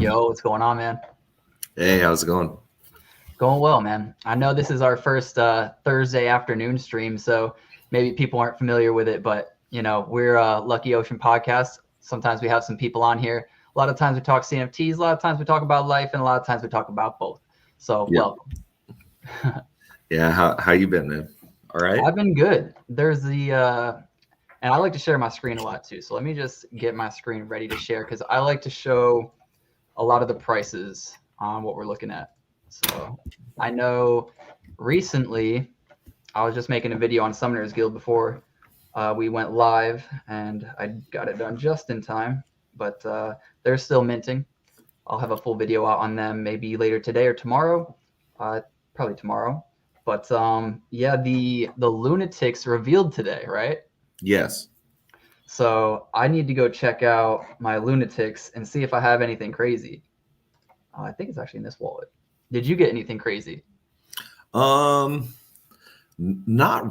Yo, what's going on, man? Hey, how's it going? Going well, man. I know this is our first Thursday afternoon stream, so maybe people aren't familiar with it, but we're a Lucky Ocean podcast. Sometimes we have some people on here. A lot of times we talk CNFTs, a lot of times we talk about life, and a lot of times we talk about both. So Yep. welcome. Yeah, how you been, man? All right? I've been good. There's and I like to share my screen a lot too. So let me just get my screen ready to share because I like to show a lot of the prices on what we're looking at. So I know recently I was just making a video on Summoners Guild before we went live, and I got it done just in time, but they're still minting. I'll have a full video out on them maybe later today or tomorrow, probably tomorrow. But yeah, the Lunatics revealed today, right? Yes. So I need to go check out my Lunatics and see if I have anything crazy. I think it's actually in this wallet. Did you get anything crazy? Not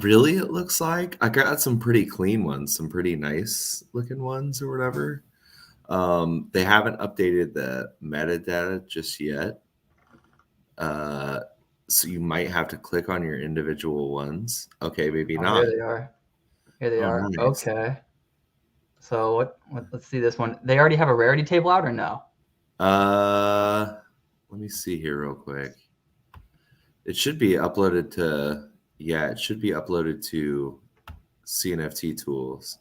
really, it looks like. I got some pretty clean ones, some pretty nice looking ones or whatever. They haven't updated the metadata just yet. So you might have to click on your individual ones. Okay, maybe not. Here they are. Here they are. Nice. Okay. So what? Let's see this one. They already have a rarity table out or no? Let me see here real quick. It should be uploaded to it should be uploaded to CNFT tools.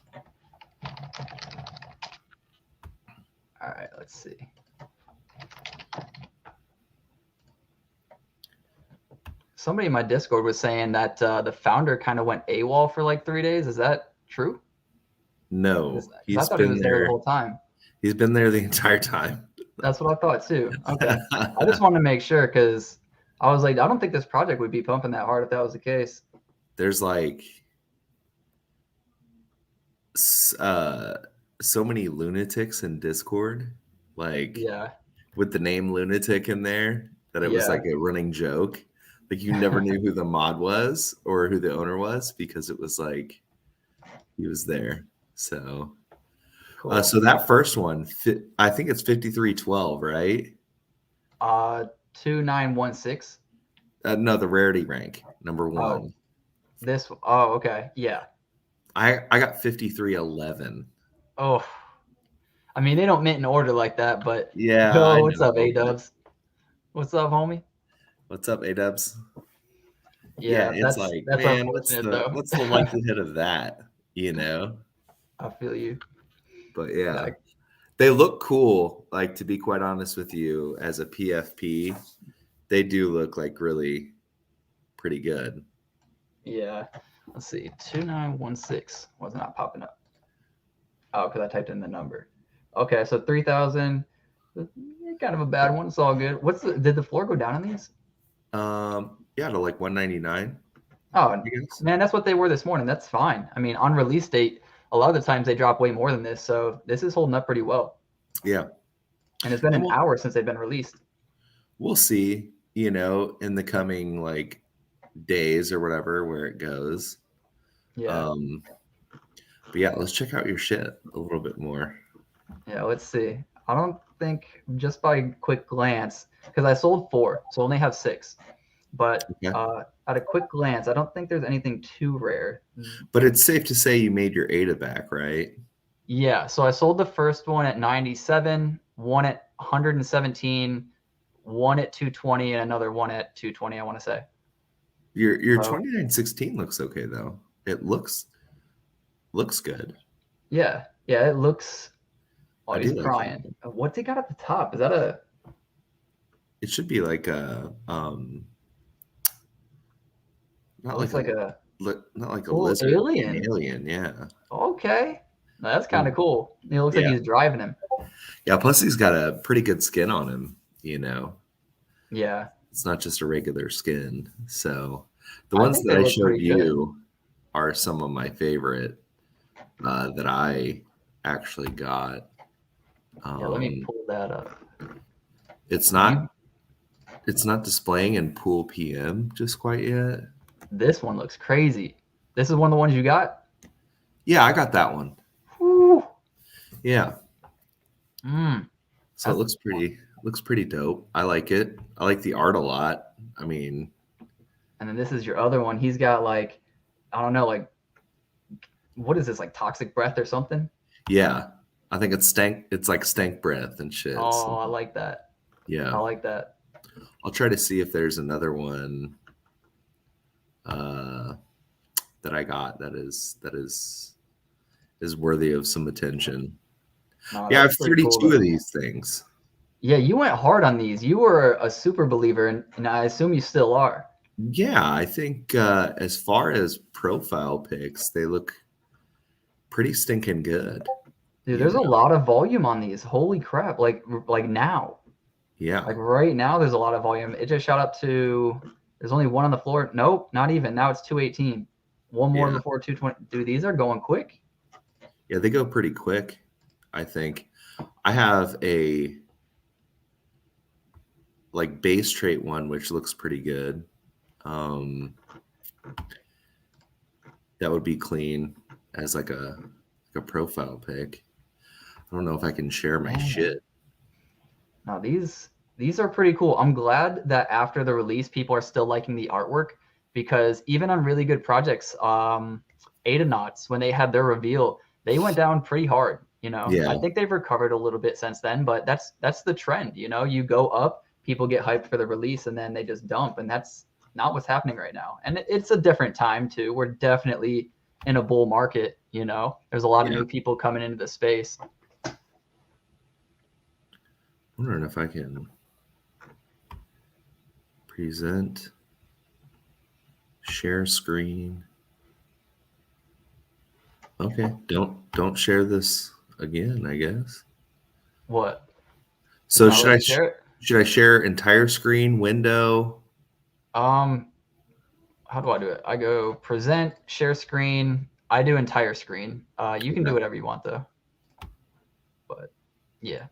All right, let's see. Somebody in my Discord was saying that the founder kind of went AWOL for like 3 days. Is that true? No, I thought he was there the whole time. He's been there the entire time. That's what I thought too. Okay. I just wanted to make sure because I was like, I don't think this project would be pumping that hard if that was the case. There's like so many lunatics in Discord, like with the name lunatic in there, that it was like a running joke. Like you never knew who the mod was or who the owner was because it was like he was there. So cool. So that first one, I think it's 5312, right? 2916. No, the rarity rank number 1. Okay, yeah. I got 5311. Oh, I mean they don't mint in order like that, but yeah. Yo, what's up, A-Dubs? What's up, homie? What's up, A-Dubs? Yeah, it's like, that's man, what's the likelihood of that? I feel you. But yeah, they look cool. Like, to be quite honest with you, as a PFP, they do look like really pretty good. Yeah. Let's see. 2916 was not popping up. Oh, because I typed in the number. Okay, so 3,000. Kind of a bad one. It's all good. Did the floor go down on these? Yeah, to like 199. Oh, man, that's what they were this morning. That's fine. I mean, on release date, a lot of the times they drop way more than this, so this is holding up pretty well. Yeah. And it's been an hour since they've been released. We'll see, in the coming like days or whatever where it goes. Yeah. But yeah, let's check out your shit a little bit more. Yeah, let's see. I don't think just by quick glance, because I sold 4, so I only have 6. But at a quick glance, I don't think there's anything too rare. But it's safe to say you made your ADA back, right? Yeah. So I sold the first one at 97, one at 117, one at 220, and another one at 220. I want to say. Your 2916 looks okay though. It looks good. Yeah. Yeah. It looks. Oh, he's crying. What's he got at the top? Is that a? It should be like a not like a lizard. Alien, yeah. Okay. That's kind of cool. It looks like he's driving him. Yeah, plus he's got a pretty good skin on him, Yeah. It's not just a regular skin. So the ones that I showed you are some of my favorite that I actually got. Let me pull that up. It's not displaying in Pool PM just quite yet. This one looks crazy. This is one of the ones you got? Yeah, I got that one. Woo. Yeah. Mm. So it looks pretty looks pretty dope. I like it. I like the art a lot. I mean, and then this is your other one. He's got like, I don't know, like, what is this, like toxic breath or something? Yeah, I think it's stank. It's like stank breath and shit. Oh, So, I like that. yeah, I like that. I'll try to see if there's another one that I got that is worthy of some attention. No, Yeah, I that's have pretty 32 cool though. of these things. Yeah, you went hard on these. You were a super believer, and I assume you still are. Yeah, I think as far as profile pics, they look pretty stinking good. Dude, there's a lot of volume on these. Holy crap! Like now. Yeah. Like right now, there's a lot of volume. It just shot up to. There's only one on the floor. Nope, not even. Now it's 218. One more before 220. Dude, these are going quick. Yeah, they go pretty quick, I think. I have a like base trait one, which looks pretty good. That would be clean as like a profile pic. I don't know if I can share my shit. Now these are pretty cool. I'm glad that after the release, people are still liking the artwork, because even on really good projects, Aeronauts, when they had their reveal, they went down pretty hard. You know, Yeah. I think they've recovered a little bit since then, but that's the trend. You know, you go up, people get hyped for the release, and then they just dump, and that's not what's happening right now. And it's a different time too. We're definitely in a bull market. You know, there's a lot of new people coming into the space. I'm wondering if I can present, share screen. Okay, don't share this again, I guess. What? So should I share entire screen, window? How do I do it? I go present, share screen. I do entire screen. You can do whatever you want though. But yeah.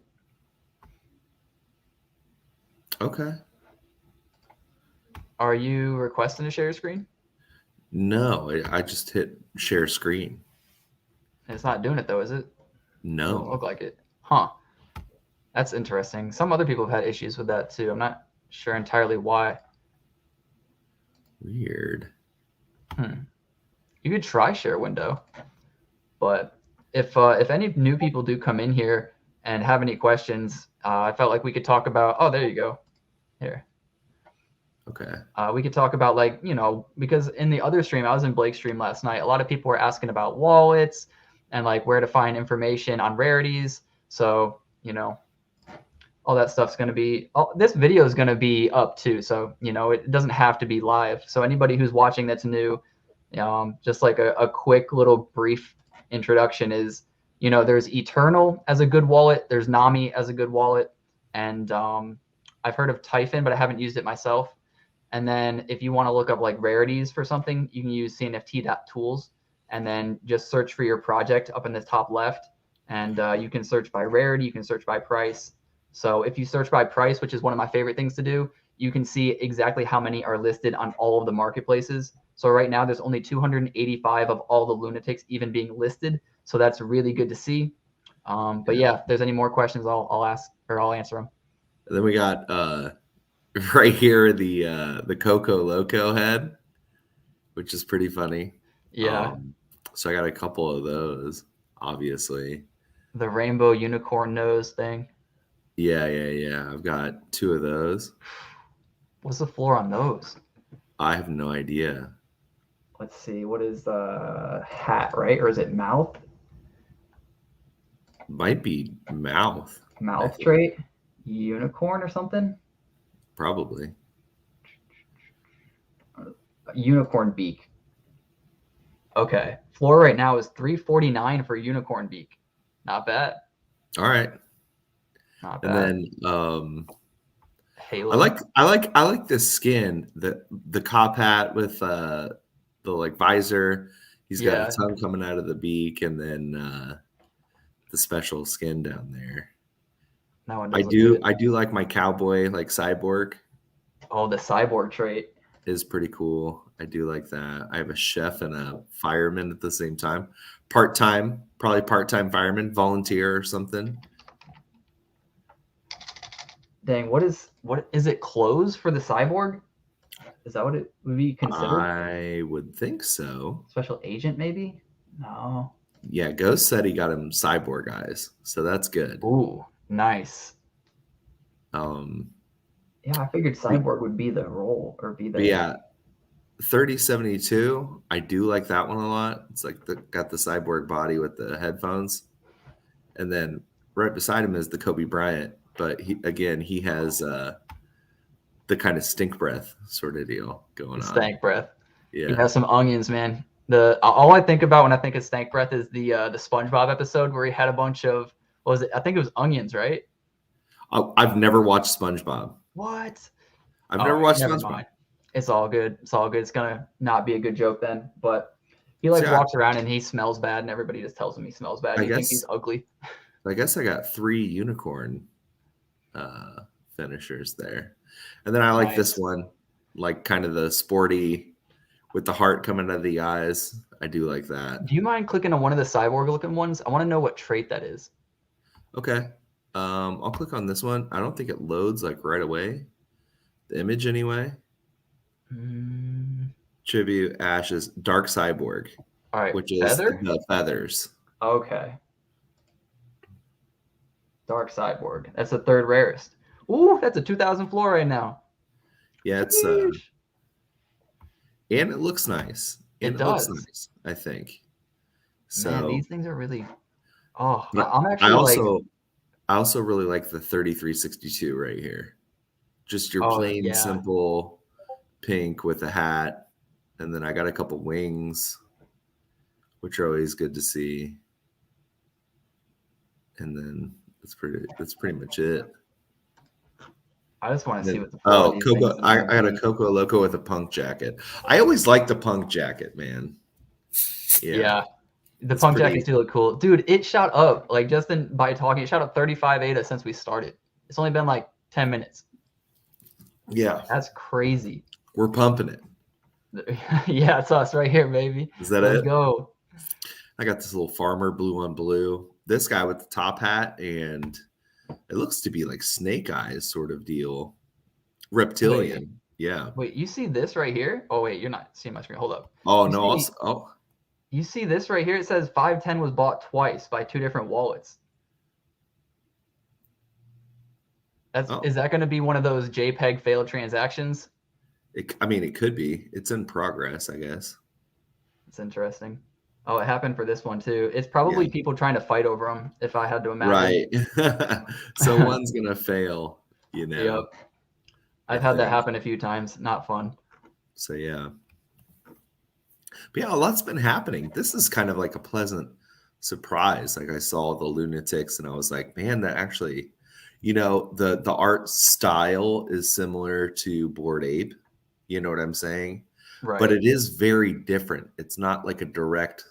Okay. Are you requesting to share screen? No, I just hit share screen. It's not doing it though, is it? No. Doesn't look like it. Huh. That's interesting. Some other people have had issues with that too. I'm not sure entirely why. Weird. You could try share window, but if any new people do come in here and have any questions, I felt like we could talk about. Oh, there you go. Here. Okay. We could talk about, like, you know, because in the other stream, I was in Blake's stream last night, a lot of people were asking about wallets and like where to find information on rarities. So, you know, all that stuff's going to be, this video is going to be up too. So, you know, it doesn't have to be live. So anybody who's watching that's new, just like a quick little brief introduction is, you know, there's Eternal as a good wallet. There's Nami as a good wallet. And I've heard of Typhon, but I haven't used it myself. And then if you want to look up like rarities for something, you can use CNFT.tools and then just search for your project up in the top left. And you can search by rarity, you can search by price. So if you search by price, which is one of my favorite things to do, you can see exactly how many are listed on all of the marketplaces. So right now there's only 285 of all the lunatics even being listed. So that's really good to see. But yeah, if there's any more questions, I'll ask, or I'll answer them. And then we got right here the Coco Loco head, which is pretty funny. Yeah. So I got a couple of those, obviously. The rainbow unicorn nose thing. Yeah. I've got 2 of those. What's the floor on those? I have no idea. Let's see. What is the hat, right? Or is it mouth? Might be mouth. Mouth trait? Unicorn or something? Probably. Unicorn beak. Okay. Floor right now is $349 for unicorn beak. Not bad. All right. Not bad. And then Halo. I like this skin, the cop hat with the like visor. He's got a tongue coming out of the beak, and then the special skin down there. No one I do like my cowboy, like cyborg. Oh, the cyborg trait is pretty cool. I do like that. I have a chef and a fireman at the same time. Probably part-time fireman, volunteer or something. Dang, what is it closed for the cyborg? Is that what it would be considered? I would think so. Special agent, maybe? No. Yeah, Ghost said he got him cyborg eyes, so that's good. Ooh, nice. Yeah, I figured cyborg would be the role or be the. Yeah, 3072. I do like that one a lot. It's like got the cyborg body with the headphones, and then right beside him is the Kobe Bryant. But he has the kind of stink breath sort of deal going on. Stank breath. Yeah, he has some onions, man. All I think about when I think of stank breath is the SpongeBob episode where he had a bunch of, what was it? I think it was onions, right? I've never watched SpongeBob. What? I've never watched SpongeBob. Mind. It's all good. It's all good. It's gonna not be a good joke then. But he walks around and he smells bad, and everybody just tells him he smells bad. He thinks he's ugly. I guess I got 3 unicorn finishers there, and then I like this one, like kind of the sporty with the heart coming out of the eyes. I do like that. Do you mind clicking on one of the cyborg looking ones? I want to know what trait that is. Okay. I'll click on this one. I don't think it loads like right away. The image anyway. Tribute Ash's Dark Cyborg. All right. Which is the feathers. Okay. Dark Cyborg. That's the 3rd rarest. Ooh, that's a 2,000 floor right now. Yeah, it's and it looks nice. It does. Looks nice, I think. So man, these things are really. Oh, I'm actually I also really like the 3362 right here. Just your plain simple pink with a hat, and then I got a couple wings, which are always good to see. And then that's pretty much it. I just want to see what the Coco. I got a Coco Loco with a punk jacket. I always like the punk jacket, man. Yeah. The punk jackets do look cool. Dude, it shot up, like Justin, by talking, it shot up 35 ADA since we started. It's only been like 10 minutes. Yeah. That's crazy. We're pumping it. Yeah, it's us right here, baby. Is that Let's go. I got this little farmer blue on blue. This guy with the top hat, and it looks to be like snake eyes sort of deal. Reptilian. Wait. Yeah. Wait, you see this right here? Oh, wait, you're not seeing my screen. Hold up. Oh, no. You see this right here? It says 510 was bought twice by 2 different wallets. Is that going to be one of those JPEG failed transactions? It could be. It's in progress, I guess. It's interesting. Oh, it happened for this one too. It's probably people trying to fight over them, if I had to imagine. Right. So one's going to fail, you know. Yep. I've had that happen a few times. Not fun. So, yeah. But yeah, a lot's been happening. This is kind of like a pleasant surprise. Like I saw the lunatics and I was like, man, that actually, the art style is similar to Bored Ape. You know what I'm saying? Right. But it is very different. It's not like a direct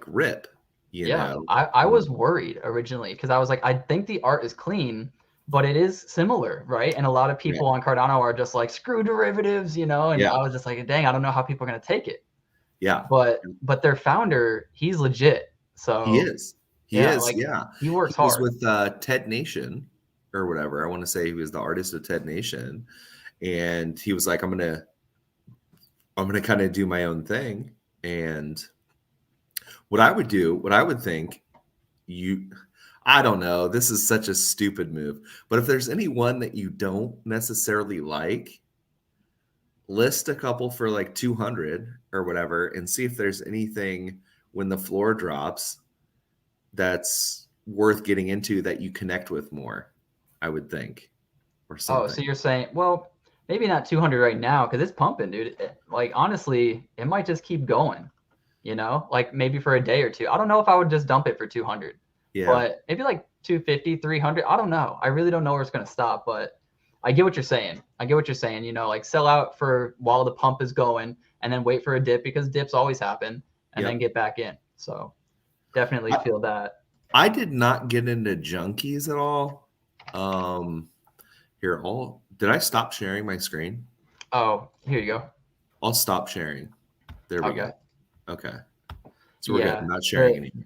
rip. You know? I was worried originally because I was like, I think the art is clean, but it is similar, right? And a lot of people on Cardano are just like, screw derivatives, and I was just like, dang, I don't know how people are going to take it. Yeah. But their founder, he's legit. So he is. He works hard. He was with Ted Nation or whatever. I want to say he was the artist of Ted Nation. And he was like, I'm gonna kind of do my own thing. And what I would think, I don't know, this is such a stupid move, but if there's anyone that you don't necessarily like, list a couple for like 200 or whatever and see if there's anything when the floor drops that's worth getting into that you connect with more, I would think, or something. Oh, so you're saying, well, maybe not 200 right now because it's pumping, dude. Honestly, it might just keep going, like maybe for a day or two. I don't know if I would just dump it for 200. Yeah. But maybe like 250, 300. I don't know. I really don't know where it's going to stop, but I get what you're saying. Like sell out for while the pump is going and then wait for a dip because dips always happen and then get back in. So definitely feel that. I did not get into junkies at all. Did I stop sharing my screen? Oh, here you go. I'll stop sharing. There we go. Okay. So we're not sharing anymore.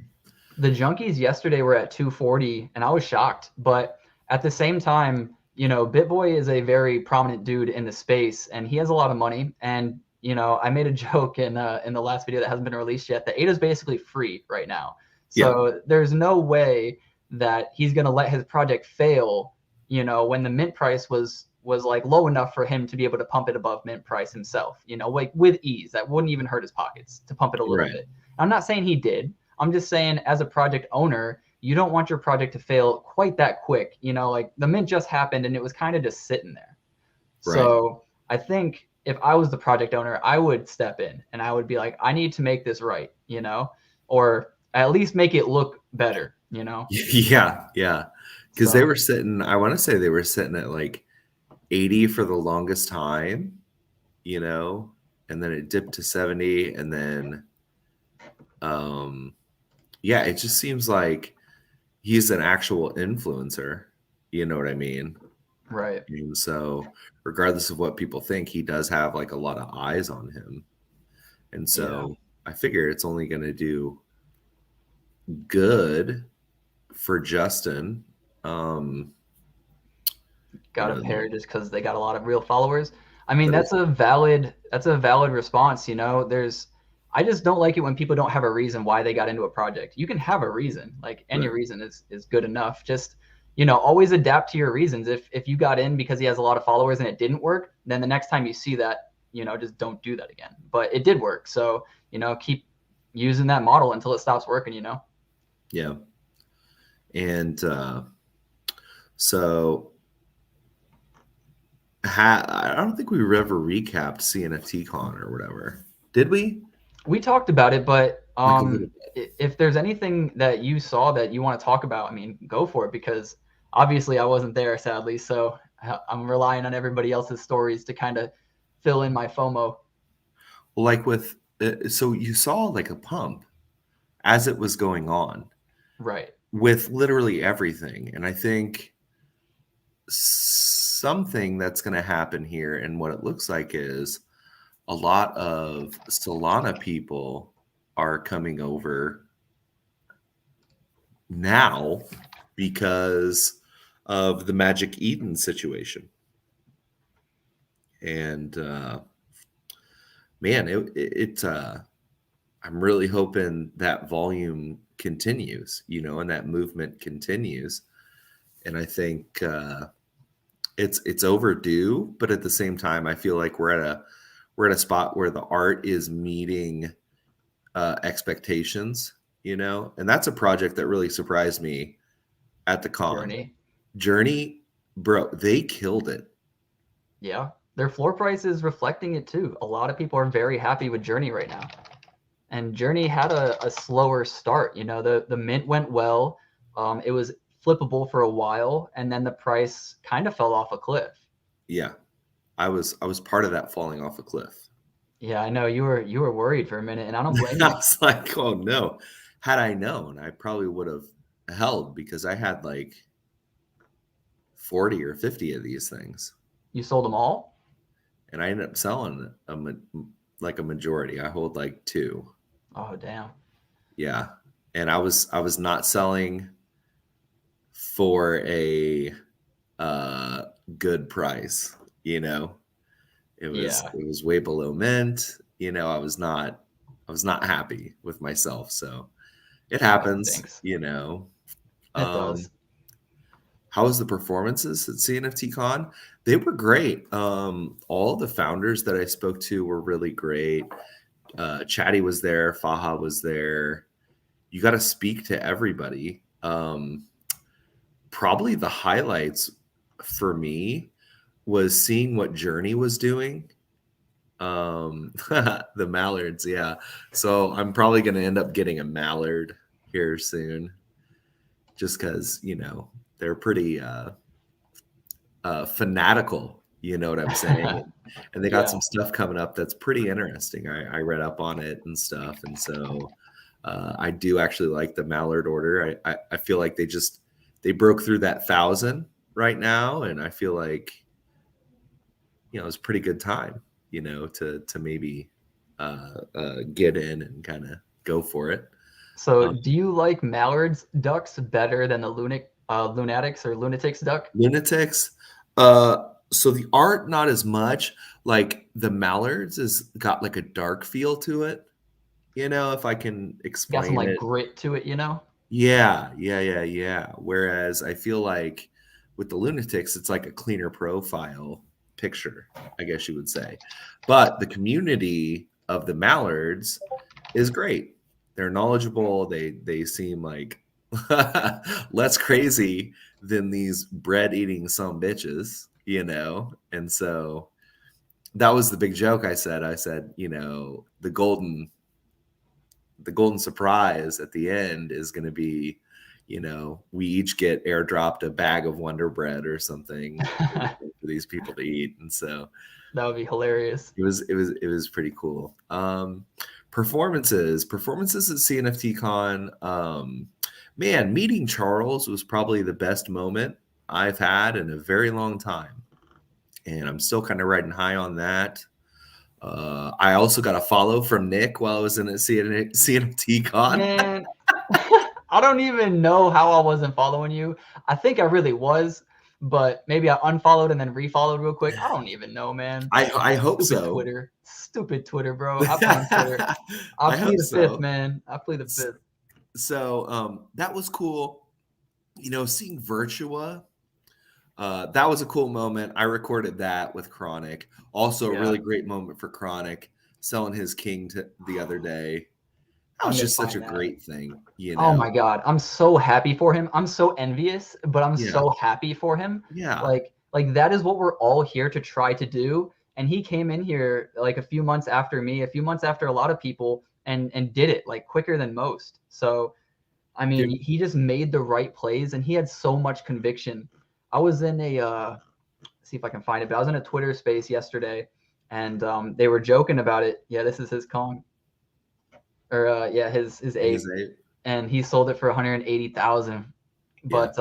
The junkies yesterday were at 240 and I was shocked, but at the same time, you know, BitBoy is a very prominent dude in the space, and he has a lot of money. And you know, I made a joke in the last video that hasn't been released yet that ADA is basically free right now. So there's no way that he's gonna let his project fail, you know, when the mint price was like low enough for him to be able to pump it above mint price himself, you know, like with ease. That wouldn't even hurt his pockets to pump it a little bit. I'm not saying he did. I'm just saying as a project owner, you don't want your project to fail quite that quick. You know, like the mint just happened and it was kind of just sitting there. So I think if I was the project owner, I would step in and I would be like, I need to make this right, you know, or at least make it look better, you know? Yeah. Because they were sitting, I want to say they were sitting at like 80 for the longest time, you know, and then it dipped to 70. And then, yeah, it just seems like he's an actual influencer. You know what I mean? Right. And so regardless of what people think, he does have like a lot of eyes on him. And so I figure it's only going to do good for Justin. Got a pair just because they got a lot of real followers. I mean, that's a valid response, you know. I just don't like it when people don't have a reason why they got into a project. You can have a reason, like any reason is good enough. Just, you know, always adapt to your reasons. If you got in because he has a lot of followers and it didn't work, then the next time you see that, you know, just don't do that again. But it did work. So, you know, keep using that model until it stops working, you know? Yeah. And so I don't think we ever recapped CNFTCon or whatever. Did we? We talked about it, but if there's anything that you saw that you want to talk about, I mean, go for it, because obviously I wasn't there, sadly. So I'm relying on everybody else's stories to kind of fill in my FOMO. Well, like with, so you saw like a pump as it was going on. Right. With literally everything. And I think something that's going to happen here and what it looks like is a lot of Solana people are coming over now because of the Magic Eden situation. And man, I'm really hoping that volume continues, you know, and that movement continues. And I think it's overdue, but at the same time, I feel like we're at a spot where the art is meeting expectations, you know, and that's a project that really surprised me at the con. Journey, bro, they killed it. Yeah, their floor price is reflecting it too. A lot of people are very happy with Journey right now. And Journey had a slower start. You know, the mint went well. It was flippable for a while, and then the price kind of fell off a cliff. Yeah, I was part of that falling off a cliff. Yeah, I know you were worried for a minute, and I don't blame you. I was like, oh no. Had I known, I probably would have held, because I had like 40 or 50 of these things. You sold them all? And I ended up selling like a majority. I hold like 2. Oh, damn. Yeah. And I was not selling for a good price, you know. It was way below mint, you know. I was not happy with myself. So it happens, you know. It does. How was the performances at CNFTCon? They were great. All the founders that I spoke to were really great. Chatty was there. Faha was there. You got to speak to everybody. Probably the highlights for me was seeing what Journey was doing. The mallards, yeah. So I'm probably going to end up getting a mallard here soon, just because, you know, they're pretty fanatical, you know what I'm saying? And they got some stuff coming up that's pretty interesting. I read up on it and stuff, and so I do actually like the mallard order. I feel like they broke through that 1,000 right now, and I feel like, you know, it's a pretty good time, you know, to maybe get in and kind of go for it. So do you like Mallard's ducks better than the Lunic Lunatics duck. Lunatics. So the art, not as much. Like the mallards has got like a dark feel to it. If I can Got some explain like it. grit to it, Yeah. Whereas I feel like with the Lunatics, it's like a cleaner profile picture, I guess you would say. But the community of the mallards is great. They're knowledgeable. They seem like less crazy than these bread eating some bitches, And so that was the big joke I said, the golden surprise at the end is going to be, we each get airdropped a bag of Wonder Bread or something for these people to eat. And so that would be hilarious. It was pretty cool. Performances at CNFTCon. Man, meeting Charles was probably the best moment I've had in a very long time. And I'm still kind of riding high on that. I also got a follow from Nick while I was in a CNFTCon. Man, I don't even know how I wasn't following you. I think I really was, but maybe I unfollowed and then refollowed real quick. I don't even know, man. I hope so. Stupid Twitter, bro. I blame Twitter. I plead the fifth, man. I plead the fifth. So that was cool. Seeing Virtua, that was a cool moment. I recorded that with Chronic. Also, a really great moment for Chronic selling his king the other day. That was just such a great thing, Oh my God. I'm so happy for him. I'm so envious, but I'm so happy for him. Yeah. Like that is what we're all here to try to do. And he came in here like a few months after me, a few months after a lot of people, and did it like quicker than most. So, I mean, he just made the right plays and he had so much conviction. I was in see if I can find it, but I was in a Twitter space yesterday and they were joking about it. Yeah, this is his Kong. Or his ape, and he sold it for 180,000. But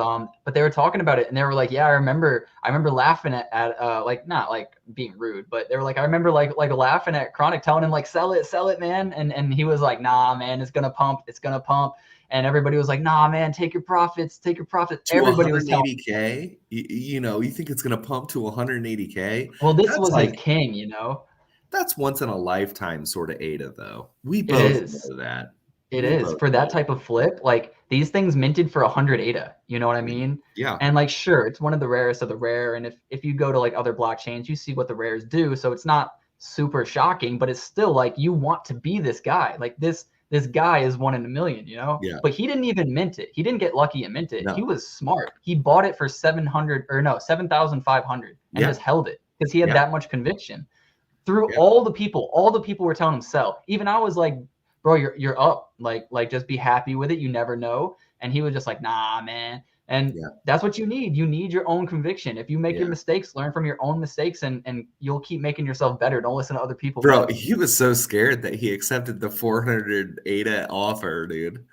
they were talking about it and they were like, yeah, I remember laughing at like, not like being rude, but they were like, I remember like laughing at Chronic telling him like sell it, man, and he was like, nah, man, it's gonna pump, and everybody was like, nah, man, take your profits. Everybody was telling 180K. You think it's gonna pump to 180K? Well, this was like his king, That's once in a lifetime sort of ADA, though. We both know that. It is for that type of flip. Like these things minted for 100 ADA. You know what I mean? Yeah. And like, sure, it's one of the rarest of the rare. And if you go to like other blockchains, you see what the rares do. So it's not super shocking, but it's still like you want to be this guy. Like this guy is 1 in a million. Yeah. But he didn't even mint it. He didn't get lucky and mint it. No. He was smart. He bought it for 7,500 and just held it because he had that much conviction. Through all the people were telling him sell. Even I was like, bro, you're up. Like just be happy with it. You never know. And he was just like, nah, man. And that's what you need. You need your own conviction. If you make your mistakes, learn from your own mistakes and you'll keep making yourself better. Don't listen to other people. Bro, he was so scared that he accepted the 400 ADA offer, dude.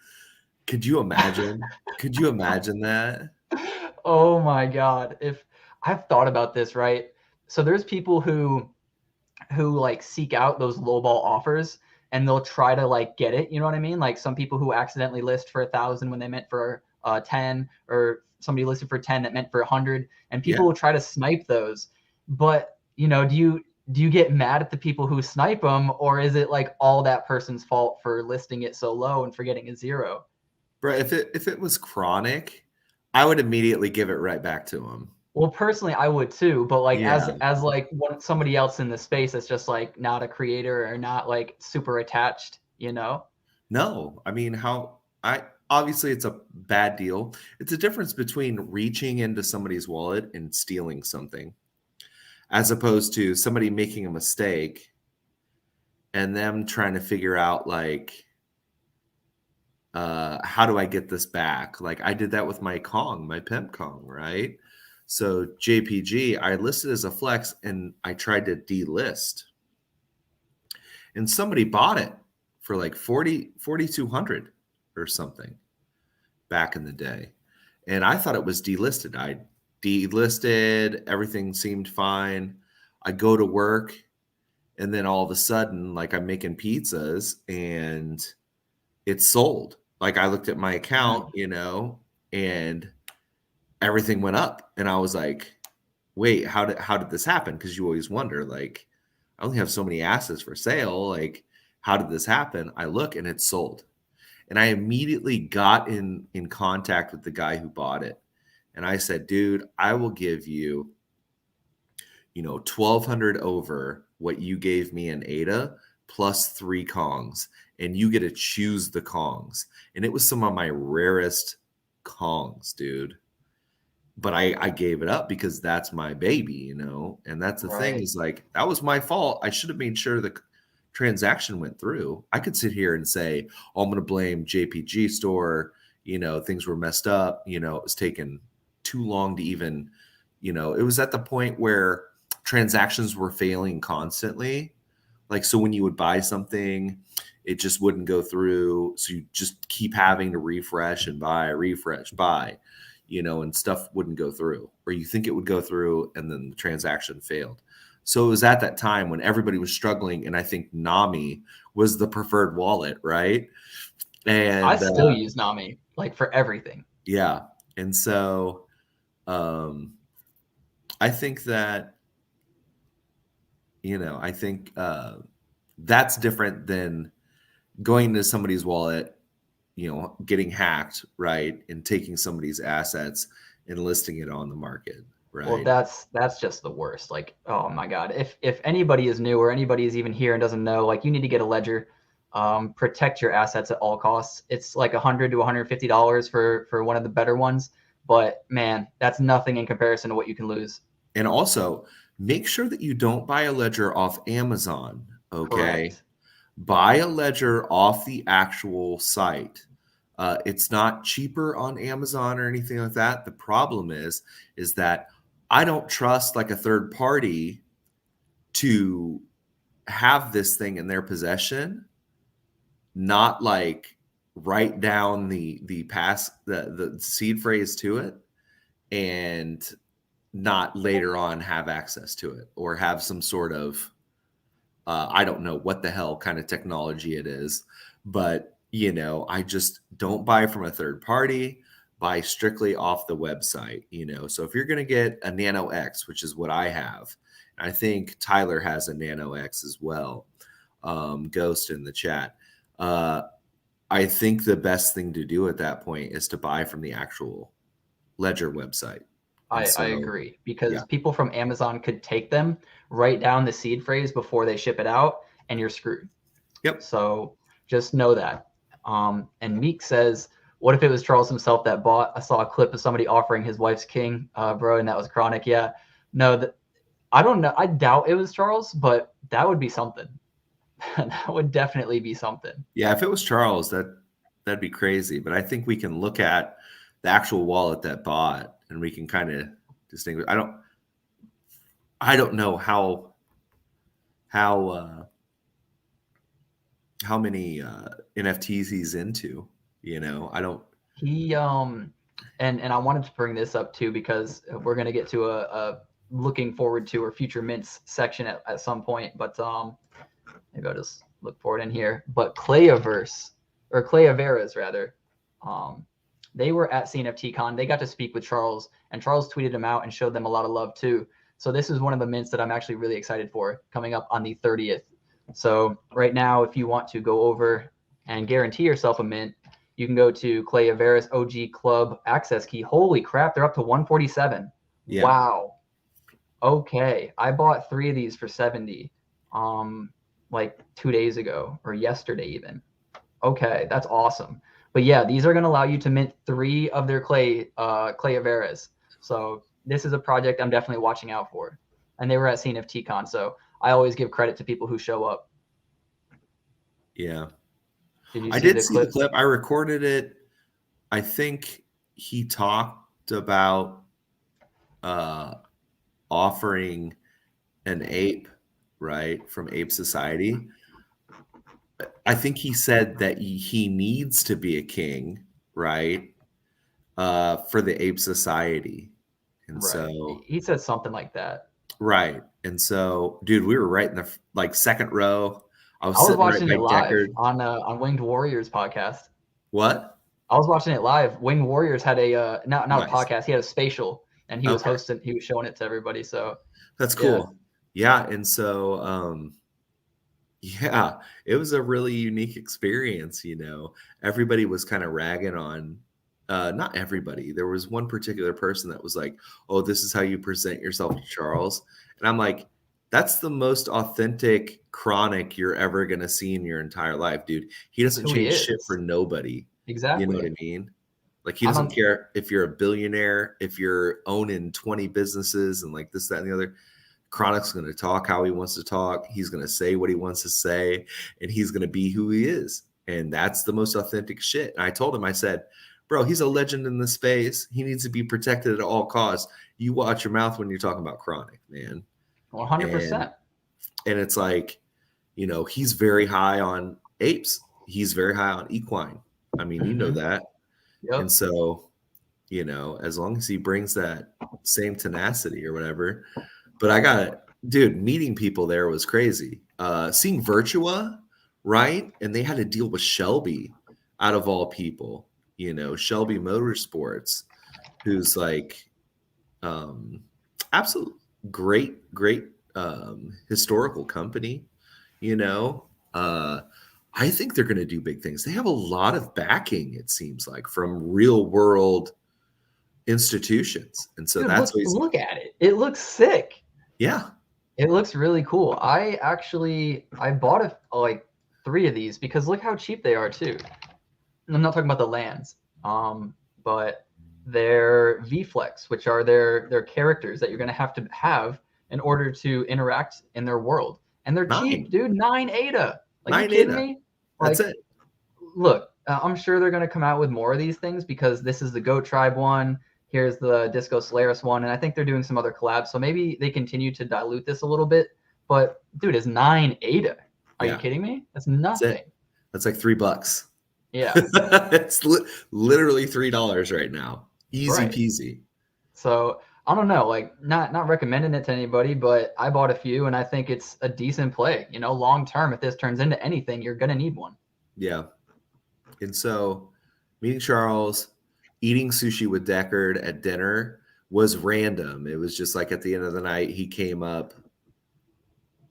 Could you imagine? Could you imagine that? Oh my God. If I've thought about this, right? So there's people who like seek out those lowball offers and they'll try to like get it. You know what I mean? Like some people who accidentally list for 1,000 when they meant for 10, or somebody listed for 10 that meant for 100, and people will try to snipe those. But do you get mad at the people who snipe them, or is it like all that person's fault for listing it so low and for getting a zero? Bro, if it was Chronic, I would immediately give it right back to him. Well, personally, I would too, but like as like somebody else in the space that's just like not a creator or not like super attached, No, I mean, obviously it's a bad deal. It's a difference between reaching into somebody's wallet and stealing something, as opposed to somebody making a mistake and them trying to figure out like, how do I get this back? Like I did that with my pimp Kong, right? So JPG, I listed as a flex and I tried to delist. And somebody bought it for like 4,200 or something back in the day. And I thought it was delisted. I delisted, everything seemed fine. I go to work and then all of a sudden, like I'm making pizzas and it's sold. Like I looked at my account, and everything went up. And I was like, wait, how did this happen? Because you always wonder, like, I only have so many assets for sale. Like, how did this happen? I look and it's sold. And I immediately got in contact with the guy who bought it. And I said, dude, I will give you, 1,200 over what you gave me in ADA plus 3 Kongs. And you get to choose the Kongs. And it was some of my rarest Kongs, dude. But I gave it up because that's my baby, and that's the thing is like, that was my fault. I should have made sure the transaction went through. I could sit here and say, oh, I'm going to blame JPG store, things were messed up, it was taking too long to even, it was at the point where transactions were failing constantly. Like, so when you would buy something, it just wouldn't go through. So you just keep having to refresh and refresh, buy. And stuff wouldn't go through, or you think it would go through and then the transaction failed. So it was at that time when everybody was struggling. And I think Nami was the preferred wallet, right? And I still use Nami, like, for everything. Yeah. And so I think that, that's different than going to somebody's wallet, getting hacked, right, and taking somebody's assets and listing it on the market, right? Well, that's just the worst. Like, oh my God, if anybody is new or anybody is even here and doesn't know, like, you need to get a ledger. Protect your assets at all costs. It's like $100 to $150 for one of the better ones, but man, that's nothing in comparison to what you can lose. And also, make sure that you don't buy a ledger off Amazon. Okay. Correct. Buy a ledger off the actual site. It's not cheaper on Amazon or anything like that. The problem is that I don't trust like a third party to have this thing in their possession, not like write down the seed phrase to it, and not later on have access to it, or have some sort of I don't know what the hell kind of technology it is, but I just don't buy from a third party, buy strictly off the website, So if you're going to get a Nano X, which is what I have, I think Tyler has a Nano X as well, Ghost in the chat. I think the best thing to do at that point is to buy from the actual Ledger website. I agree, because people from Amazon could take them, write down the seed phrase before they ship it out, and you're screwed. Yep. So just know that. And Meek says, what if it was Charles himself that bought? I saw a clip of somebody offering his wife's king, bro, and that was Chronic. Yeah. No, I don't know. I doubt it was Charles, but that would be something. That would definitely be something. Yeah, if it was Charles, that'd be crazy. But I think we can look at the actual wallet that bought, and we can kind of distinguish. I don't know how many NFTs he's into. I don't. He and I wanted to bring this up too, because we're gonna get to a looking forward to or future mints section at some point. But maybe I'll just look for it in here. But Clayaverse, or Clayaveras rather, they were at CNFTCon. They got to speak with Charles, and Charles tweeted them out and showed them a lot of love too. So this is one of the mints that I'm actually really excited for, coming up on the 30th. So right now, if you want to go over and guarantee yourself a mint, you can go to Clayaveras OG Club access key. Holy crap, they're up to 147. Yeah. Wow. Okay, I bought 3 of these for 70, like 2 days ago, or yesterday even. Okay, that's awesome. But yeah, these are going to allow you to mint 3 of their Clayaveras. So this is a project I'm definitely watching out for. And they were at CNFTCon, so I always give credit to people who show up. Yeah. I did see the clip. I recorded it. I think he talked about offering an ape, right, from Ape Society. I think he said that he needs to be a king, right, for the Ape Society. And right. So he said something like that. Right. And so, dude, we were right in the second row. I was watching it live on Winged Warriors podcast. What? I was watching it live. Wing Warriors had a not Nice. a podcast. He had a spatial, and he was hosting. He was showing it to everybody. So that's cool. Yeah, and so yeah, it was a really unique experience. You know, everybody was kind of ragging on. Not everybody. There was one particular person that was like, "Oh, this is how you present yourself to Charles," and I'm like, "That's the most authentic Chronic you're ever gonna see in your entire life, dude. He doesn't change shit for nobody. Exactly. You know what I mean? Like he doesn't care if you're a billionaire, if you're owning 20 businesses, and like this, that, and the other." Chronic's going to talk how he wants to talk. He's going to say what he wants to say, and he's going to be who he is. And that's the most authentic shit. And I told him, I said, bro, he's a legend in the space. He needs to be protected at all costs. You watch your mouth when you're talking about Chronic, man. 100%. And it's like, you know, he's very high on apes. He's very high on equine. I mean, you know that. Yep. And so, you know, as long as he brings that same tenacity or whatever. But I got, dude, meeting people there was crazy. Seeing Virtua, right? And they had to deal with Shelby out of all people, you know, Shelby Motorsports, who's like absolute great historical company, you know. I think they're going to do big things. They have a lot of backing, it seems like, from real world institutions. And so, dude, that's look at it. It looks sick. Yeah. It looks really cool. I bought like 3 of these because look how cheap they are too. I'm not talking about the lands, but they're V-Flex, which are their characters that you're going to have in order to interact in their world. And they're cheap, dude. 9 ADA. Like, you kidding me? Like, that's it. Look, I'm sure they're going to come out with more of these things because this is the Goat Tribe one. Here's the Disco Solaris one, and I think they're doing some other collabs. So maybe they continue to dilute this a little bit. But dude, it's 9 ADA. Are you kidding me? That's nothing. That's like $3. Yeah, it's literally $3 right now. Easy peasy. So I don't know, like not recommending it to anybody, but I bought a few, and I think it's a decent play. You know, long term, if this turns into anything, you're gonna need one. Yeah. And so, meeting Charles, eating sushi with Deckard at dinner was random. It was just like at the end of the night, he came up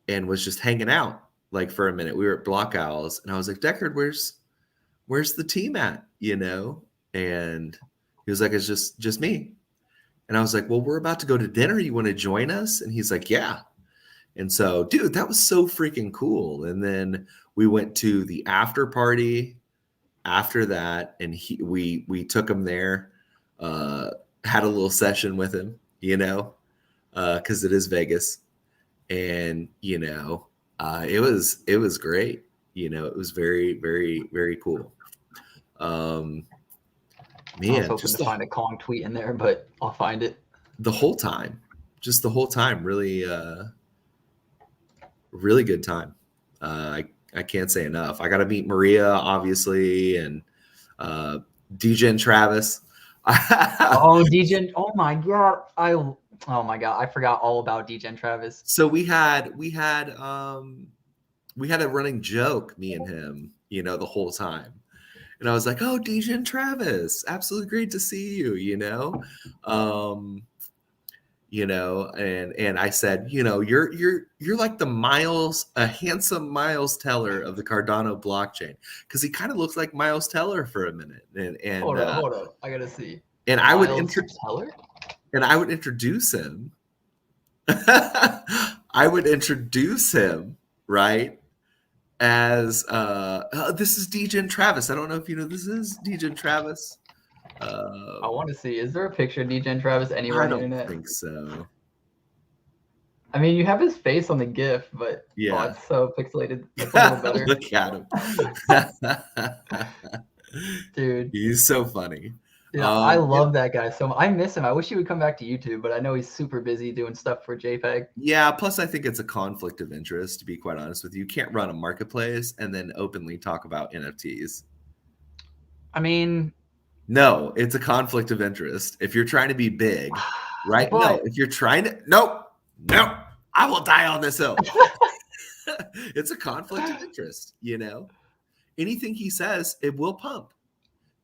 and was just hanging out like for a minute. We were at Block Owls, and I was like, Deckard, where's the team at? You know? And he was like, it's just me. And I was like, well, we're about to go to dinner. You want to join us? And he's like, yeah. And so, dude, that was so freaking cool. And then we went to the after party after that, and we took him there, had a little session with him, you know, because it is Vegas, and you know, it was great, you know, it was very, very, very cool. Man, I was hoping to find a Kong tweet in there, but I'll find it. The whole time, really, really good time. I can't say enough. I got to meet Maria, obviously, and DJ and Travis. Oh, DJ! Oh my god! I forgot all about DJ and Travis. So we had a running joke, me and him, you know, the whole time, and I was like, "Oh, DJ and Travis, absolutely great to see you," you know. You know, and I said, you know, you're like a handsome Miles Teller of the Cardano blockchain, because he kind of looks like Miles Teller for a minute. And hold on, I gotta see. And I would introduce him. I would introduce him, right, as this is DJ and Travis. I don't know if you know this is DJ and Travis. I want to see. Is there a picture of DJ and Travis anywhere on the internet? I don't think so. I mean, you have his face on the GIF, but yeah, it's so pixelated. It's a little better. Look at him, dude. He's so funny. Yeah, I love that guy so much. I miss him. I wish he would come back to YouTube, but I know he's super busy doing stuff for JPEG. Yeah, plus I think it's a conflict of interest, to be quite honest with you. You can't run a marketplace and then openly talk about NFTs. I mean, no, it's a conflict of interest. If you're trying to be big, right? No, if you're trying to, no, I will die on this hill. It's a conflict of interest, you know? Anything he says, it will pump.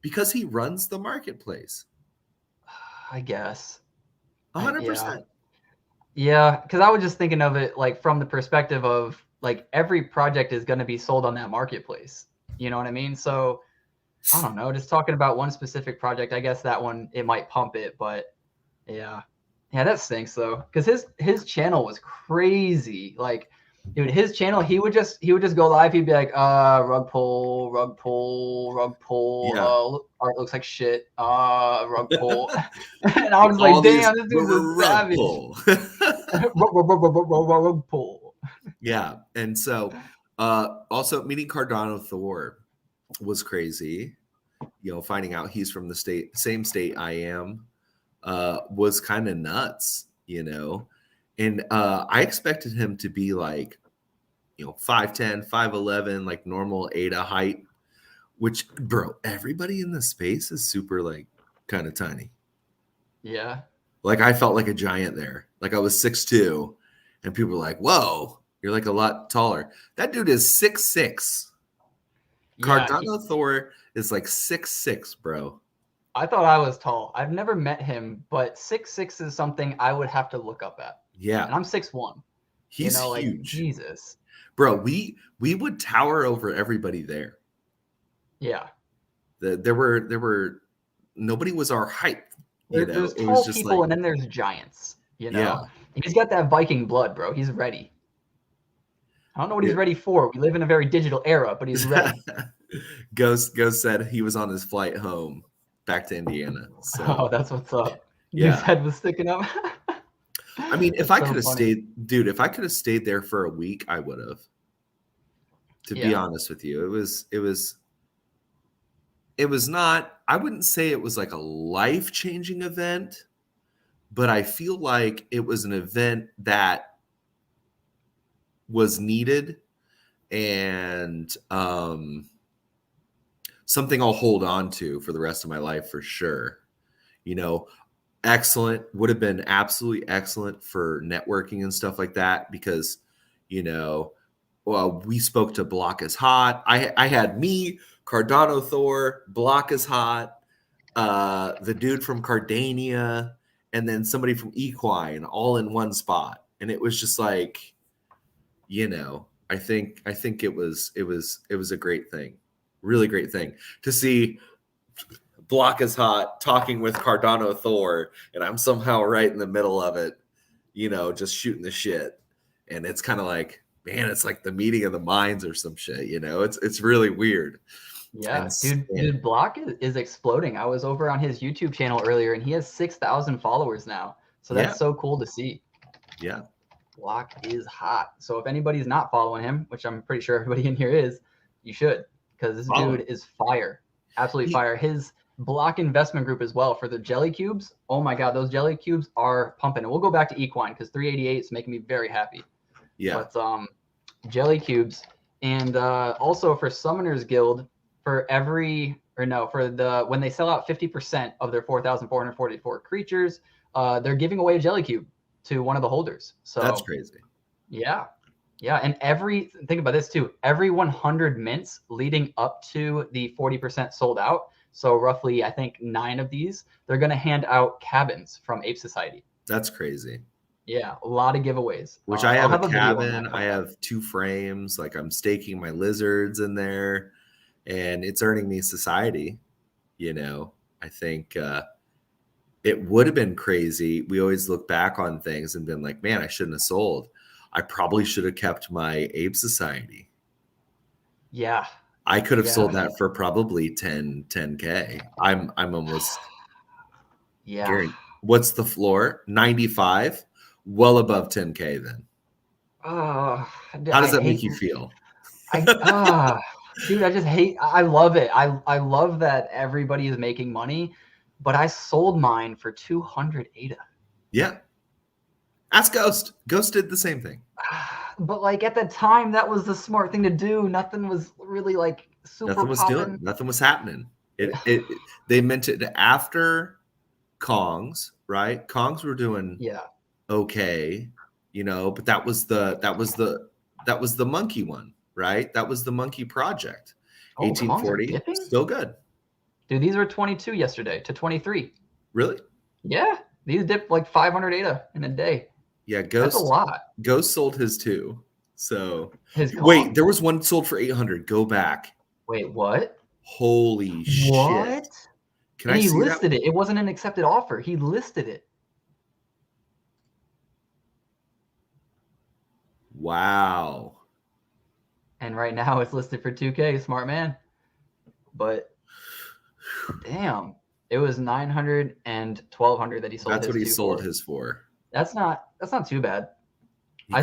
Because he runs the marketplace. I guess. 100%. Yeah, because I was just thinking of it like from the perspective of like every project is going to be sold on that marketplace. You know what I mean? So I don't know, just talking about one specific project, I guess that one, it might pump it, but yeah. Yeah, that stinks though. Because his channel was crazy. Like, dude, his channel, he would just go live, he'd be like, rug pull, Yeah. art looks like shit, rug pull. And I was like, damn, this dude's a rug savage. pull. Rug pull. Yeah. And so also meeting Cardano Thor was crazy. You know, finding out he's from the same state I am, was kind of nuts, you know. And I expected him to be like, you know, 5'10", 5'11", like normal ADA height, which, bro, everybody in the space is super like kind of tiny. Yeah. Like I felt like a giant there. Like I was 6'2", and people were like, whoa, you're like a lot taller. That dude is 6'6". Yeah, Cardano Thor is like 6'6", bro. I thought I was tall. I've never met him, but 6'6" is something I would have to look up at. Yeah. And I'm 6'1". He's you know, like, huge. Jesus. Bro, we would tower over everybody there. Yeah. There were nobody was our height. There's tall people, and then there's giants. You know, yeah. He's got that Viking blood, bro. He's ready. I don't know what he's ready for. We live in a very digital era, but he's ready. Ghost said he was on his flight home back to Indiana. So. Oh, that's what's up. Yeah. His head was sticking up. I mean, if I could have stayed, dude, if I could have stayed there for a week, I would have. To be honest with you, it was not, I wouldn't say it was like a life-changing event, but I feel like it was an event that was needed and something I'll hold on to for the rest of my life for sure. You know, excellent, would have been absolutely excellent for networking and stuff like that because, you know, well, we spoke to Block is Hot. I had me, Cardano Thor, Block is Hot, the dude from Cardania, and then somebody from Equine all in one spot. And it was just like, you know, I think it was a great thing. Really great thing to see Block is Hot talking with Cardano Thor, and I'm somehow right in the middle of it, you know, just shooting the shit. And it's kind of like, man, it's like the meeting of the minds or some shit, you know. It's really weird. Yeah, dude, Block is exploding. I was over on his YouTube channel earlier, and he has 6,000 followers now. So that's so cool to see. Yeah. Block is hot. So if anybody's not following him, which I'm pretty sure everybody in here is, you should, because this dude is fire. Absolutely fire. His Block investment group as well for the jelly cubes. Oh my God, those jelly cubes are pumping. And we'll go back to Equine because 388 is making me very happy. Yeah. But jelly cubes. And also for Summoners Guild, for when they sell out 50% of their 4,444 creatures, they're giving away a jelly cube to one of the holders. So that's crazy. Yeah. And think about this too, every 100 mints leading up to the 40% sold out. So roughly, I think 9 of these, they're going to hand out cabins from Ape Society. That's crazy. Yeah. A lot of giveaways. Which I have a cabin. I have 2 frames. Like I'm staking my lizards in there and it's earning me society. You know, I think, it would have been crazy. We always look back on things and been like, man, I shouldn't have sold. I probably should have kept my Ape Society. Yeah. I could have sold that for probably 10K. I'm almost. Yeah. Gary, what's the floor? 95. Well above 10K then. How does that make you feel? Dude, I love it. I love that everybody is making money. But I sold mine for 200 ADA. Yeah. Ask Ghost. Ghost did the same thing. But like at the time, that was the smart thing to do. Nothing was really like super popping. Nothing was happening. They meant it after Kongs, right? Kongs were doing okay, you know, but that was the monkey one, right? That was the monkey project. 1840, still good. Dude, these were 22 yesterday to 23. Really? Yeah. These dipped like 500 ADA in a day. Yeah, Ghost. That's a lot. Ghost sold his too. So wait, there was one sold for 800. Go back. Wait, what? Holy shit. What? Can I see that? He listed it. It wasn't an accepted offer. He listed it. Wow. And right now it's listed for 2K, smart man. But damn, it was 900 and 1200 that he sold. That's what he sold his for. That's not too bad. I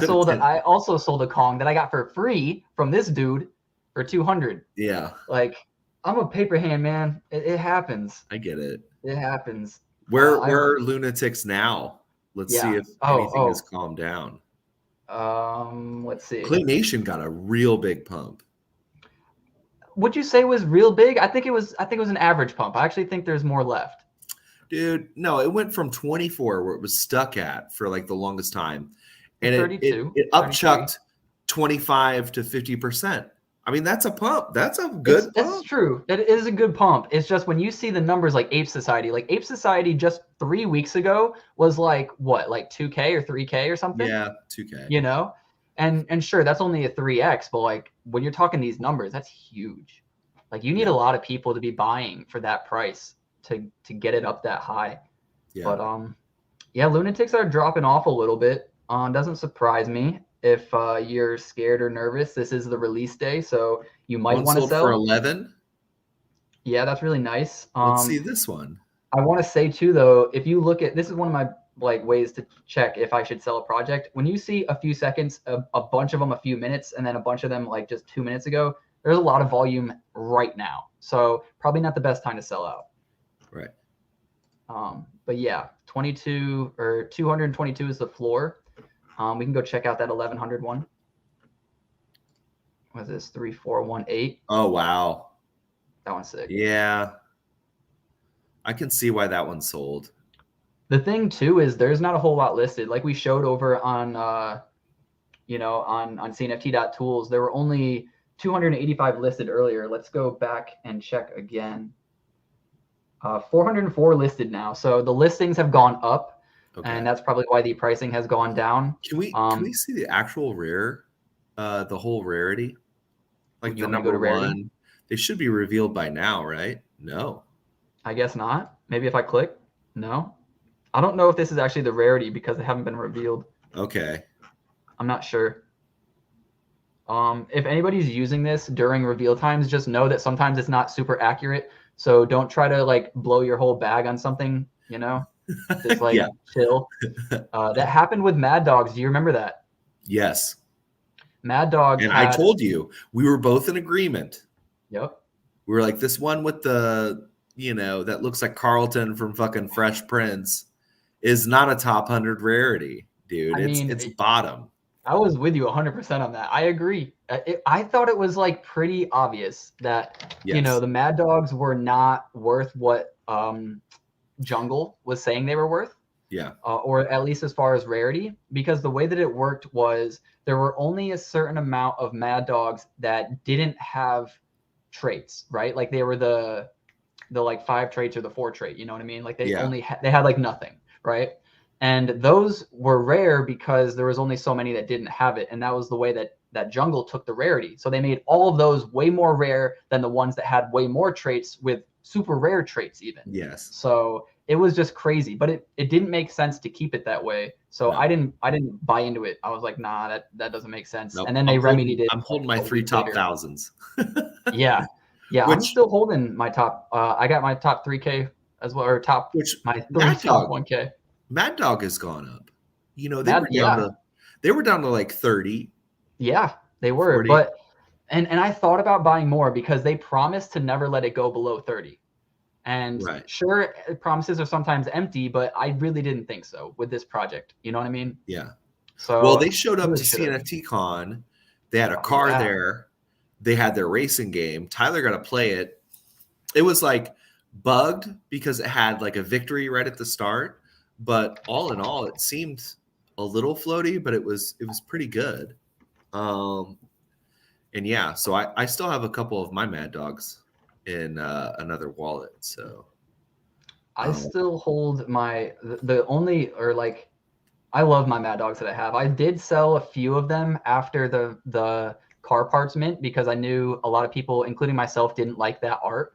also sold a Kong that I got for free from this dude for 200. Yeah. Like, I'm a paper hand, man. It happens. I get it. It happens. Where are lunatics now? Let's see if anything has calmed down. Let's see. Clay Nation got a real big pump. Would you say was real big? I think it was an average pump. I actually think there's more left. Dude, no, it went from 24 where it was stuck at for like the longest time. And 32, it upchucked 25 to 50%. I mean, that's a pump. That's a good pump. It's true. It is a good pump. It's just when you see the numbers like Ape Society just 3 weeks ago was like what, like 2K or 3K or something? Yeah, 2K. You know? And sure, that's only a 3X, but like when you're talking these numbers, that's huge. Like you need a lot of people to be buying for that price to get it up that high. Yeah. But yeah, lunatics are dropping off a little bit. Doesn't surprise me if you're scared or nervous. This is the release day, so you might want to sell for 11. Yeah, that's really nice. Let's see this one. I want to say too, though, if you look at this, is one of my ways to check if I should sell a project. When you see a few seconds, a bunch of them a few minutes, and then a bunch of them like just 2 minutes ago, there's a lot of volume right now. So probably not the best time to sell out. Right. But yeah, 22 or 222 is the floor. We can go check out that 1100 one. What is this? 3418. Oh, wow. That one's sick. Yeah. I can see why that one sold. The thing too is there's not a whole lot listed. Like we showed over on, on CNFT.tools, there were only 285 listed earlier. Let's go back and check again. 404 listed now. So the listings have gone up. Okay. And that's probably why the pricing has gone down. Can we see the actual rare, the whole rarity? Like the number one? They should be revealed by now, right? No. I guess not. Maybe if I click. No. I don't know if this is actually the rarity because they haven't been revealed. Okay. I'm not sure. If anybody's using this during reveal times, just know that sometimes it's not super accurate. So don't try to like blow your whole bag on something, you know? Just like chill. That happened with Mad Dogs. Do you remember that? Yes. Mad Dogs. And I told you, we were both in agreement. Yep. We were like, this one with the, that looks like Carlton from fucking Fresh Prince is not a top 100 rarity, dude. It's bottom. I was with you 100% on that. I agree. I thought it was like pretty obvious that, the Mad Dogs were not worth what Jungle was saying they were worth. Yeah. Or at least as far as rarity, because the way that it worked was there were only a certain amount of Mad Dogs that didn't have traits, right? Like they were the like 5 traits or the 4 trait, you know what I mean? Like they they had like nothing, right? And those were rare because there was only so many that didn't have it. And that was the way that Jungle took the rarity. So they made all of those way more rare than the ones that had way more traits with super rare traits even. Yes. So it was just crazy, but it didn't make sense to keep it that way. So no. I didn't buy into it. I was like, nah, that doesn't make sense. Nope. And then they remedied it. I'm holding my 3 top thousands. Yeah. I'm still holding my top. I got my top 3K as well, or my 3 top 1K. Mad Dog has gone up. They were down to like 30. Yeah, they were. 40. But and I thought about buying more because they promised to never let it go below 30. And sure, promises are sometimes empty, but I really didn't think so with this project. You know what I mean? Yeah. So they showed up to CNFTCon. They had a car there. They had their racing game. Tyler got to play it. It was like bugged because it had like a victory right at the start. But all in all, it seemed a little floaty, but it was pretty good. And yeah, so I still have a couple of my Mad Dogs. in another wallet. So I still hold the only, or like, I love my Mad Dogs that I have. I did sell a few of them after the car parts mint because I knew a lot of people, including myself, didn't like that art.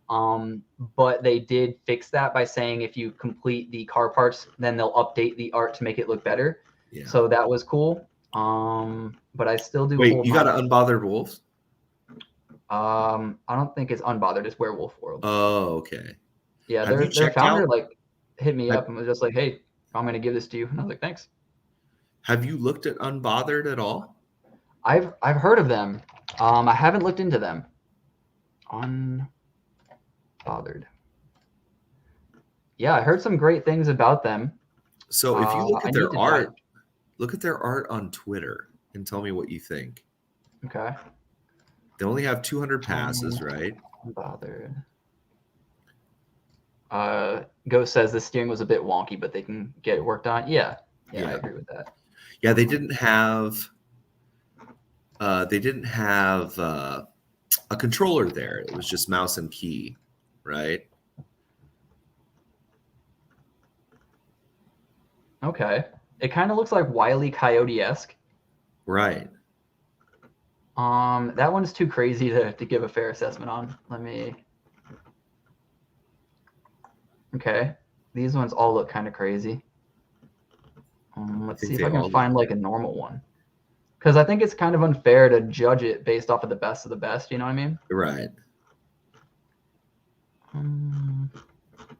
But they did fix that by saying if you complete the car parts, then they'll update the art to make it look better. Yeah. So that was cool. But I still do. Wait, you got an Unbothered Wolves? I don't think it's Unbothered. It's Werewolf World. Oh, okay. Yeah, their founder like hit me up and was just like, "Hey, I'm gonna give this to you," and I was like, "Thanks." Have you looked at Unbothered at all? I've heard of them. I haven't looked into them. Unbothered. Yeah, I heard some great things about them. So if you look at their art, look at their art on Twitter and tell me what you think. Okay. They only have 200 passes, right? Unbothered. Ghost says the steering was a bit wonky, but they can get it worked on. Yeah, I agree with that. Yeah, they didn't have a controller there. It was just mouse and key, right? Okay. It kind of looks like Wile E. Coyote-esque. Right. That one's too crazy to give a fair assessment on. Let me. Okay. These ones all look kind of crazy. Let's see if I can find like a normal one. Because I think it's kind of unfair to judge it based off of the best of the best. You know what I mean? Right.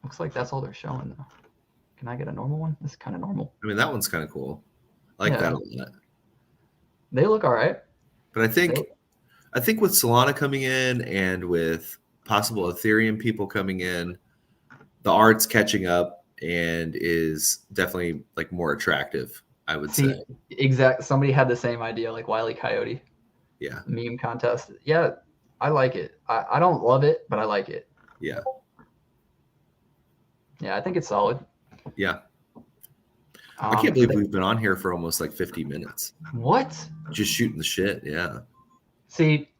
Looks like that's all they're showing though. Can I get a normal one? This is kind of normal. I mean, that one's kind of cool. I like that a lot. They look all right. But I think with Solana coming in and with possible Ethereum people coming in, the art's catching up and is definitely like more attractive, I would say. Exactly. Somebody had the same idea, like Wile E. Coyote. Yeah. Meme contest. Yeah, I like it. I don't love it, but I like it. Yeah. Yeah, I think it's solid. Yeah. I can't believe we've been on here for almost like 50 minutes. What? Just shooting the shit. Yeah. See,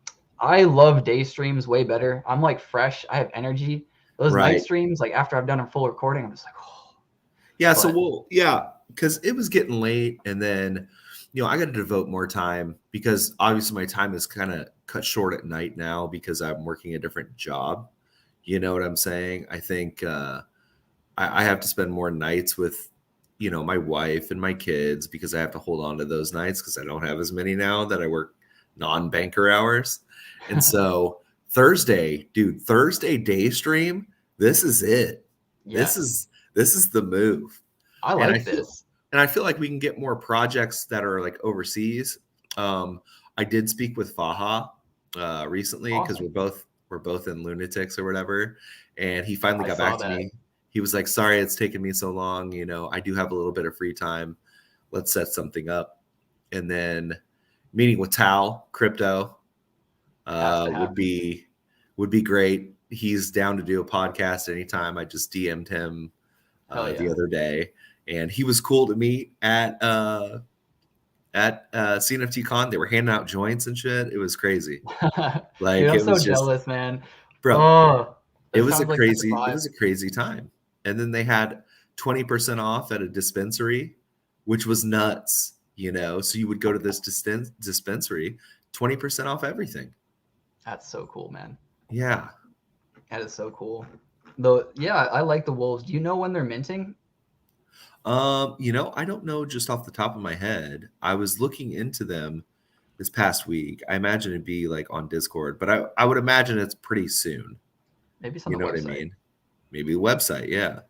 I love day streams way better. I'm like fresh. I have energy. Those night streams, like after I've done a full recording, I'm just like, oh. Yeah. So because it was getting late, and then, I got to devote more time because obviously my time is kind of cut short at night now because I'm working a different job. You know what I'm saying? I think I have to spend more nights with, my wife and my kids because I have to hold on to those nights because I don't have as many now that I work non-banker hours. And so Thursday day stream, this is it. Yes. This is the move. I like this. And I feel like we can get more projects that are like overseas. I did speak with Faha recently because we're both in Lunatics or whatever. And he finally got back to me. He was like, sorry, it's taken me so long. I do have a little bit of free time. Let's set something up. And then meeting with Tal Crypto would be great. He's down to do a podcast anytime. I just DM'd him the other day, and he was cool to meet at CNFTCon. They were handing out joints and shit. It was crazy. Like, dude, I'm so jealous, man. Bro, it was a crazy time. And then they had 20% off at a dispensary, which was nuts. So you would go to this dispensary, 20% off everything. That's so cool, man. Yeah. That is so cool. Though, yeah, I like the wolves. Do you know when they're minting? I don't know just off the top of my head. I was looking into them this past week. I imagine it'd be like on Discord, but I would imagine it's pretty soon. Maybe it's on the website. What I mean? Maybe the website, yeah.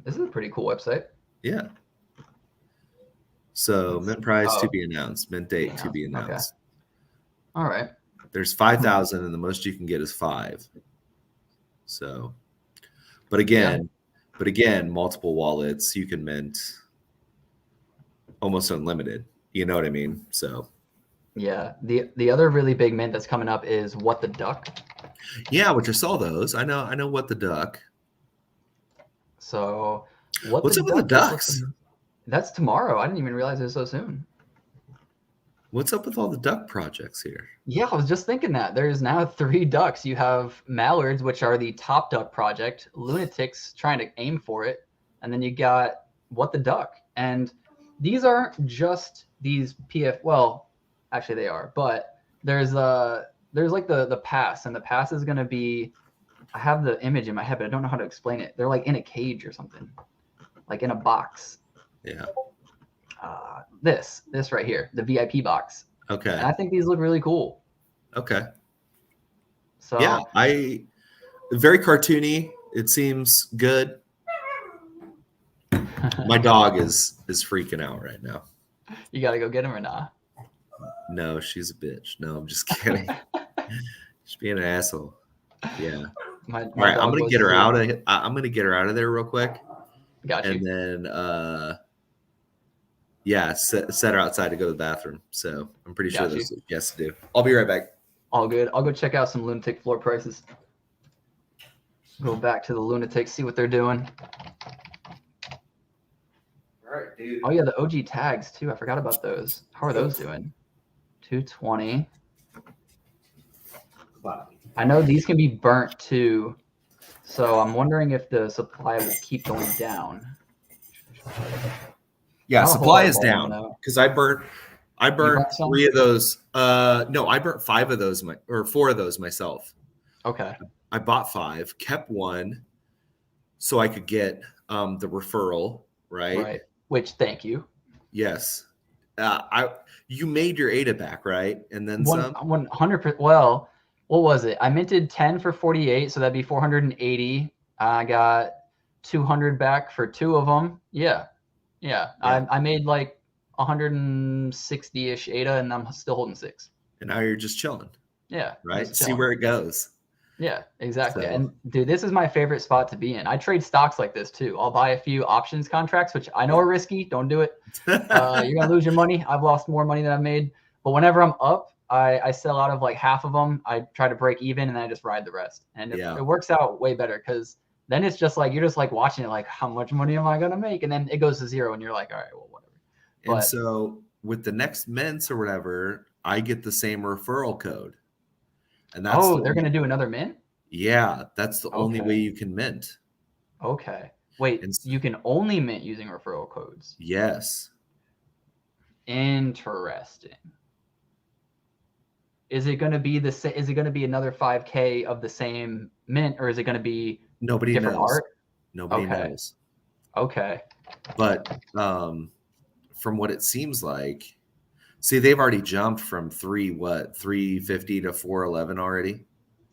This is a pretty cool website. Yeah. So mint price to be announced, mint date to be announced. Okay. All right. There's 5,000, and the most you can get is 5. So, but again, multiple wallets, you can mint almost unlimited. You know what I mean? So. Yeah. The other really big mint that's coming up is What the Duck. Yeah, which I saw those. I know What the Duck. So what's up with the ducks? That's tomorrow. I didn't even realize it was so soon. What's up with all the duck projects here? Yeah, I was just thinking that. There's now 3 ducks. You have mallards, which are the top duck project, lunatics trying to aim for it, and then you got What the Duck. And these aren't just these PF. Well, actually they are, but there's like the pass, and the pass is gonna be. I have the image in my head, but I don't know how to explain it. They're like in a cage or something, like in a box. Yeah. This right here, the VIP box. Okay. And I think these look really cool. Okay. So yeah, very cartoony. It seems good. My dog is freaking out right now. You gotta go get him or not? No, she's a bitch. No, I'm just kidding. She's being an asshole. Yeah. My All right, I'm gonna get her out of. I'm gonna get her out of there real quick. Got you. And then, yeah, set her outside to go to the bathroom. So I'm pretty sure that's what she has to do. I'll be right back. All good. I'll go check out some lunatic floor prices. Go back to the lunatics, see what they're doing. All right, dude. Oh yeah, the OG tags too. I forgot about those. How are those doing? 220. Wow. I know these can be burnt too, so I'm wondering if the supply will keep going down. Yeah, supply is down because I burnt 3 of those. No, I burnt 5 of those, or 4 of those myself. Okay. I bought 5, kept 1, so I could get the referral, right? Right. Which, thank you. Yes. You made your ADA back, right? And then some. 100%. Well, what was it? I minted 10 for 48, so that'd be 480. I got 200 back for 2 of them. Yeah. I made like 160-ish ADA, and I'm still holding 6. And now you're just chilling. Yeah. Right. See where it goes. Yeah, exactly. So, and dude, this is my favorite spot to be in. I trade stocks like this too. I'll buy a few options contracts, which I know are risky. Don't do it. You're gonna lose your money. I've lost more money than I've made. But whenever I'm up, I sell out of like half of them. I try to break even, and then I just ride the rest. And it works out way better because then it's just like you're just like watching it, like how much money am I gonna make? And then it goes to 0, and you're like, all right, well, whatever. And so with the next mints or whatever, I get the same referral code. And that's they're going to do another mint? Yeah, that's the only way you can mint. Okay. Wait, you can only mint using referral codes? Yes. Interesting. Is it going to be is it going to be another 5K of the same mint, or is it going to be different art? Nobody knows. Okay. But from what it seems like, see, they've already jumped from 350 to 411 already.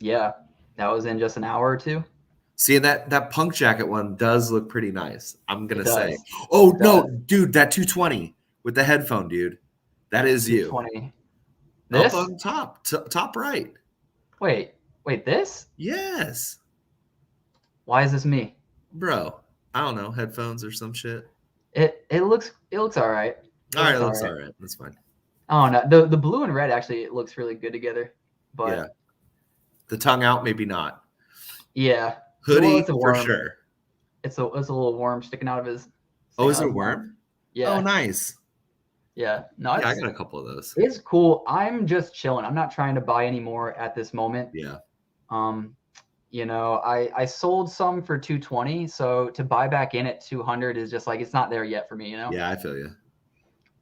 Yeah, that was in just an hour or 2. See, that punk jacket one does look pretty nice. I'm gonna say. Oh no, dude, that 220 with the headphone, dude, that is you. 220. This? Up on top right. Wait, this? Yes. Why is this me, bro? I don't know, headphones or some shit. It looks all right. It looks all right. That's fine. Oh no, the blue and red actually it looks really good together. But yeah, the tongue out maybe not. Yeah, hoodie for sure. It's a little worm sticking out of his. Oh, is it a worm? Yeah. Oh, nice. Yeah. No, I got a couple of those. It's cool. I'm just chilling. I'm not trying to buy any more at this moment. Yeah. You know, I sold some for 220, so to buy back in at 200 is just like it's not there yet for me, you know. Yeah, I feel you.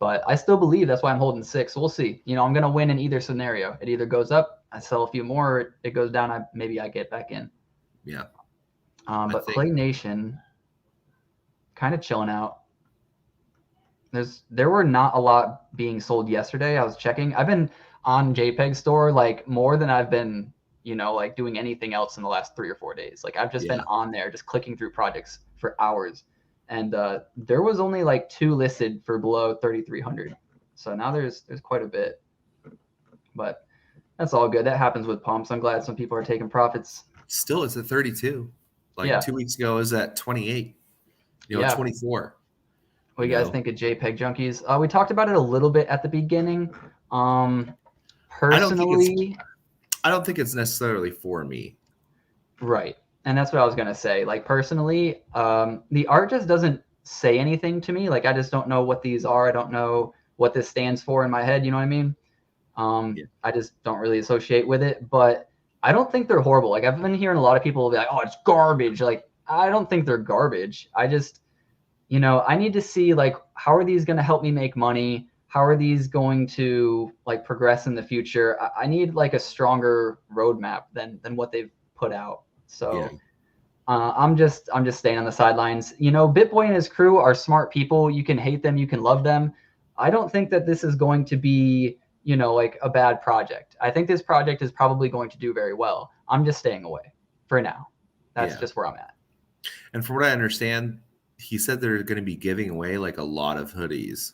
But I still believe that's why I'm holding 6. So we'll see. You know, I'm gonna win in either scenario. It either goes up, I sell a few more, it goes down, maybe I get back in. Yeah. But Clay Nation, kind of chilling out. There were not a lot being sold yesterday. I was checking. I've been on JPEG Store like more than I've been, you know, like doing anything else in the last 3 or 4 days. Like I've just been on there, just clicking through projects for hours. And there was only like 2 listed for below 3,300. So now there's quite a bit. But that's all good. That happens with pumps. I'm glad some people are taking profits. Still, it's at 32. Like 2 weeks ago, it was at 28. 24. What do you guys think of JPEG Junkies? We talked about it a little bit at the beginning. Personally, I don't think it's necessarily for me. Right. And that's what I was going to say. Like personally, the art just doesn't say anything to me. Like I just don't know what these are. I don't know what this stands for in my head. You know what I mean? I just don't really associate with it, but I don't think they're horrible. Like I've been hearing a lot of people be like, oh, it's garbage. Like I don't think they're garbage. I just, I need to see like, how are these going to help me make money? How are these going to like progress in the future? I need like a stronger roadmap than what they've put out. So I'm just staying on the sidelines. BitBoy and his crew are smart people. You can hate them, you can love them. I don't think that this is going to be, like a bad project. I think this project is probably going to do very well. I'm just staying away for now. That's just where I'm at. And from what I understand, he said they're going to be giving away like a lot of hoodies.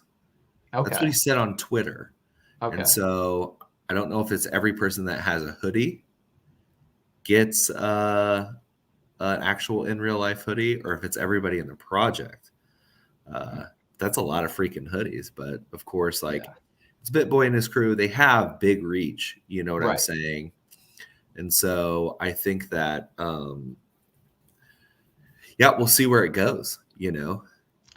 Okay. That's what he said on Twitter. Okay. And so I don't know if it's every person that has a hoodie gets an actual in real life hoodie, or if it's everybody in the project. That's a lot of freaking hoodies. But of course, it's BitBoy and his crew. They have big reach. You know what I'm saying? And so I think that, we'll see where it goes,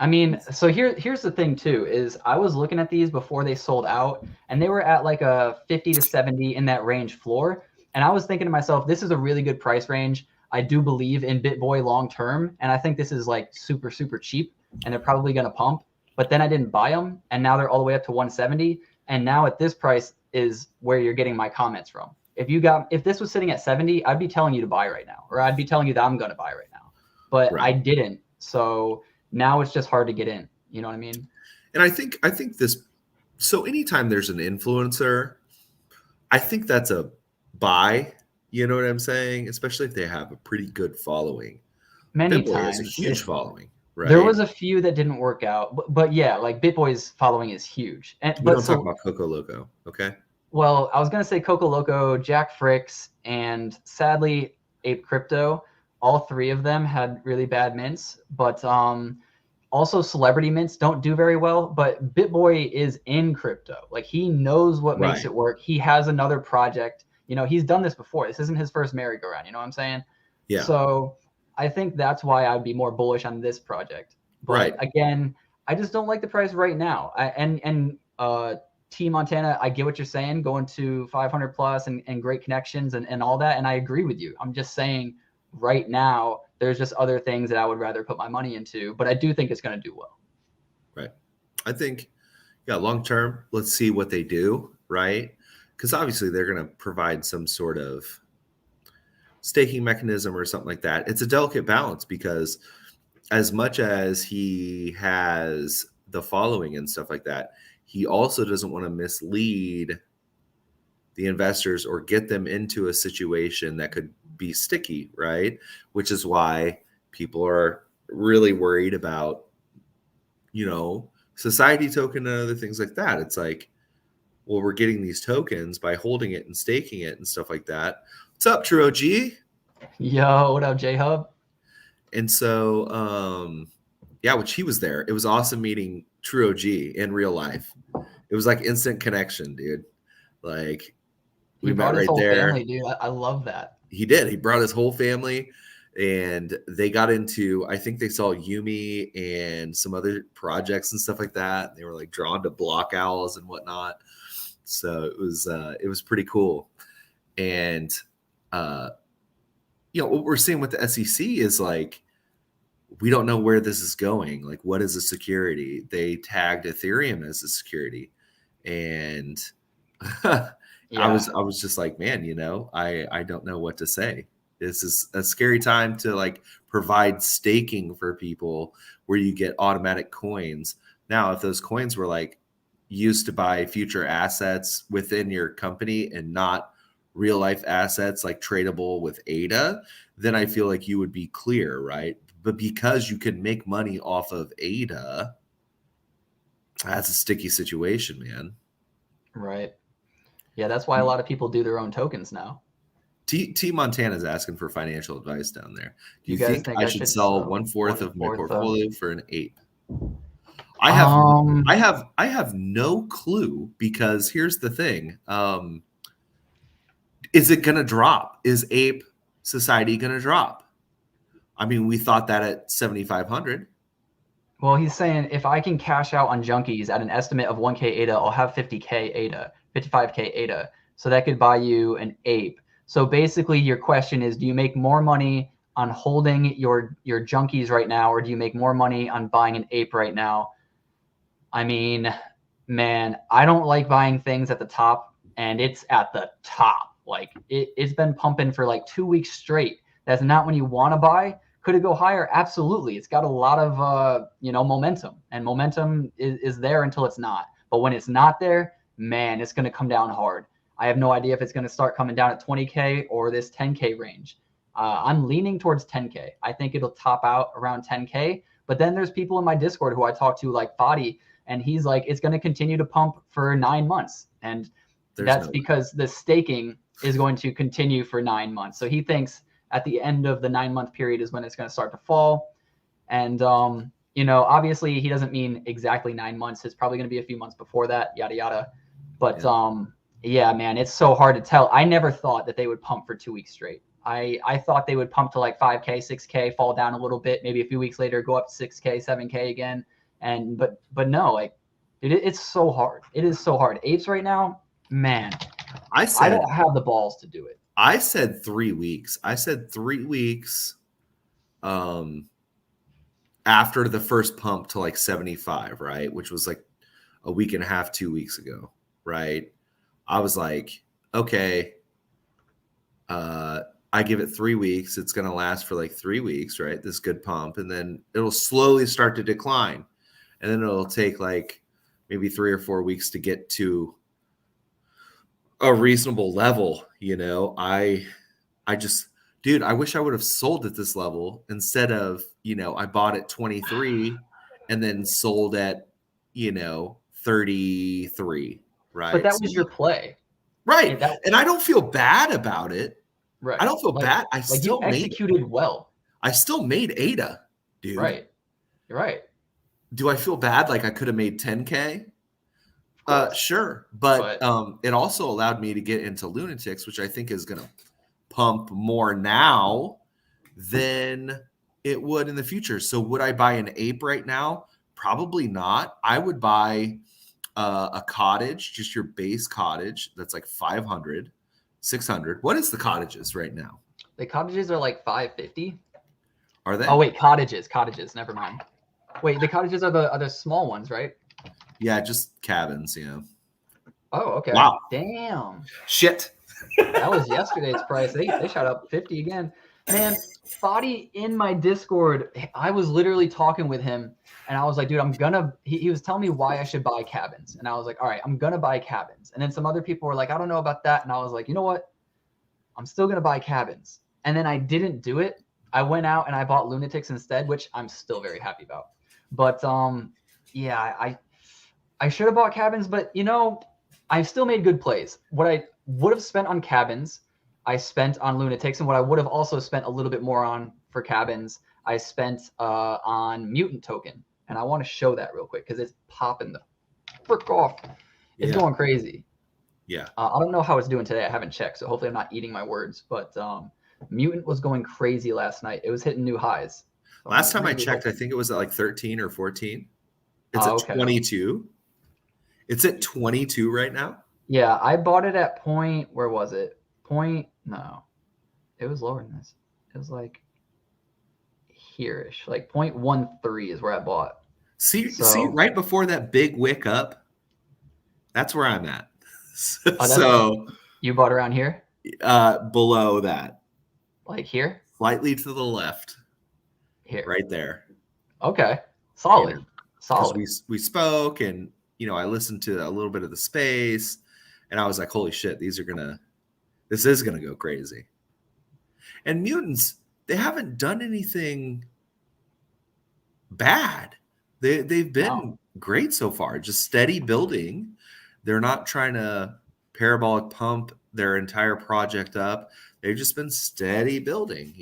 I mean, so here's the thing too, is I was looking at these before they sold out, and they were at like a 50 to 70 in that range floor. And I was thinking to myself, this is a really good price range. I do believe in BitBoy long term, and I think this is like super, super cheap, and they're probably going to pump. But then I didn't buy them, and now they're all the way up to 170. And now at this price is where you're getting my comments from. If this was sitting at 70, I'd be telling you to buy right now, or I'd be telling you that I'm going to buy right now. But I didn't. So now it's just hard to get in. You know what I mean? And I think this, so anytime there's an influencer, I think that's a buy. You know what I'm saying? Especially if they have a pretty good following. Many times. Has a huge following. Right. There was a few that didn't work out, but yeah, like BitBoy's following is huge. We don't talk about Coco Loco, okay? Well, I was gonna say Coco Loco, Jack Fricks, and sadly Ape Crypto. All three of them had really bad mints, but also celebrity mints don't do very well. But BitBoy is in crypto, like he knows what makes it work. He has another project. He's done this before. This isn't his first merry-go-round. You know what I'm saying? Yeah. So I think that's why I'd be more bullish on this project. But again, I just don't like the price right now. T Montana, I get what you're saying, going to 500 plus and great connections and all that. And I agree with you. I'm just saying right now, there's just other things that I would rather put my money into, but I do think it's going to do well. Right. I think, long term, let's see what they do. Right. Because obviously they're going to provide some sort of staking mechanism or something like that. It's a delicate balance because as much as he has the following and stuff like that, he also doesn't want to mislead the investors or get them into a situation that could be sticky, right? Which is why people are really worried about, society token and other things like that. It's like, well, we're getting these tokens by holding it and staking it and stuff like that. What's up, True OG? Yo, what up, J-Hub? And so, which he was there. It was awesome meeting True OG in real life. It was like instant connection, dude. Like we met right there. Family, dude. I love that. He did. He brought his whole family, and they got into, I think they saw Yumi and some other projects and stuff like that. They were like drawn to block owls and whatnot. So it was pretty cool. And what we're seeing with the SEC is like, we don't know where this is going. Like, what is a security? They tagged Ethereum as a security. And I was just like, man, I don't know what to say. This is a scary time to like provide staking for people where you get automatic coins. Now, if those coins were like used to buy future assets within your company and not real life assets like tradable with ADA, then I feel like you would be clear, right? But because you can make money off of ADA, that's a sticky situation, man. Right. Yeah, that's why a lot of people do their own tokens now. T Montana's asking for financial advice down there. Do you think I should sell 1/4 of my portfolio for an ape? I have no clue, because here's the thing. Is it going to drop? Is Ape Society going to drop? I mean, we thought that at 7,500. Well, he's saying if I can cash out on junkies at an estimate of 1K ADA, I'll have 50K ADA, 55K ADA. So that could buy you an ape. So basically your question is, do you make more money on holding your junkies right now, or do you make more money on buying an ape right now? I mean, man, I don't like buying things at the top, and it's at the top. Like it's been pumping for like 2 weeks straight. That's not when you want to buy. Could it go higher? Absolutely. It's got a lot of momentum, and momentum is there until it's not. But when it's not there, man, it's going to come down hard. I have no idea if it's going to start coming down at 20K or this 10K range. I'm leaning towards 10K. I think it'll top out around 10K. But then there's people in my Discord who I talk to, like Fadi, and he's like, it's going to continue to pump for 9 months. And that's because the staking is going to continue for 9 months. So he thinks at the end of the 9-month period is when it's going to start to fall. And, obviously he doesn't mean exactly 9 months. It's probably going to be a few months before that, yada, yada. But yeah, man, it's so hard to tell. I never thought that they would pump for 2 weeks straight. I thought they would pump to like 5K, 6K, fall down a little bit, maybe a few weeks later, go up to 6K, 7K again. But no, like it's so hard. It is so hard. Apes right now, man, I don't have the balls to do it. I said 3 weeks. I said 3 weeks after the first pump to like 75, right? Which was like a week and a half, 2 weeks ago, right? I was like, okay, I give it 3 weeks. It's going to last for like 3 weeks, right? This good pump. And then it'll slowly start to decline. And then it'll take like maybe 3 or 4 weeks to get to a reasonable level. I wish I would have sold at this level instead of, I bought at 23 and then sold at, 33. Right. But that was your play. Right. And I don't feel bad about it. Right. I don't feel bad. I still executed well. I still made ADA, dude. Right. You're right. Do I feel bad? Like I could have made 10K? Sure. But it also allowed me to get into Lunatics, which I think is going to pump more now than it would in the future. So would I buy an ape right now? Probably not. I would buy a cottage, just your base cottage. That's like 500, 600. What is the cottages right now? The cottages are like 550. Are they? Oh wait, cottages. Never mind. Wait, the cottages are the small ones, right? Yeah, just cabins. Yeah. Oh, okay. Wow. Damn. Shit. That was yesterday's price. They shot up 50 again. Man, Fadi in my Discord, I was literally talking with him, and I was like, dude, he was telling me why I should buy cabins. And I was like, all right, I'm going to buy cabins. And then some other people were like, I don't know about that. And I was like, you know what? I'm still going to buy cabins. And then I didn't do it. I went out and I bought Lunatics instead, which I'm still very happy about. But yeah, I should have bought cabins, but I still made good plays. What I would have spent on cabins, I spent on Lunatics, and what I would have also spent a little bit more on for cabins, I spent on Mutant Token. And I want to show that real quick because it's popping the frick off. It's going crazy. Yeah. I don't know how it's doing today. I haven't checked, so hopefully I'm not eating my words. But Mutant was going crazy last night. It was hitting new highs. So last time I checked, I think it was at like 13 or 14. It's at 22. It's at 22 right now. Yeah, I bought it at where was it? No, it was lower than this. It was like here-ish, like 0.13 is where I bought. See, right before that big wick up, that's where I'm at. So you bought around here? Below that. Like here? Slightly to the left. Here. Right there. Okay. Solid. Yeah. Solid. We spoke, and I listened to a little bit of the space, and I was like, holy shit, this is gonna go crazy. And Mutants, they haven't done anything bad. They've been great so far, just steady building. They're not trying to parabolic pump their entire project up. They've just been steady building,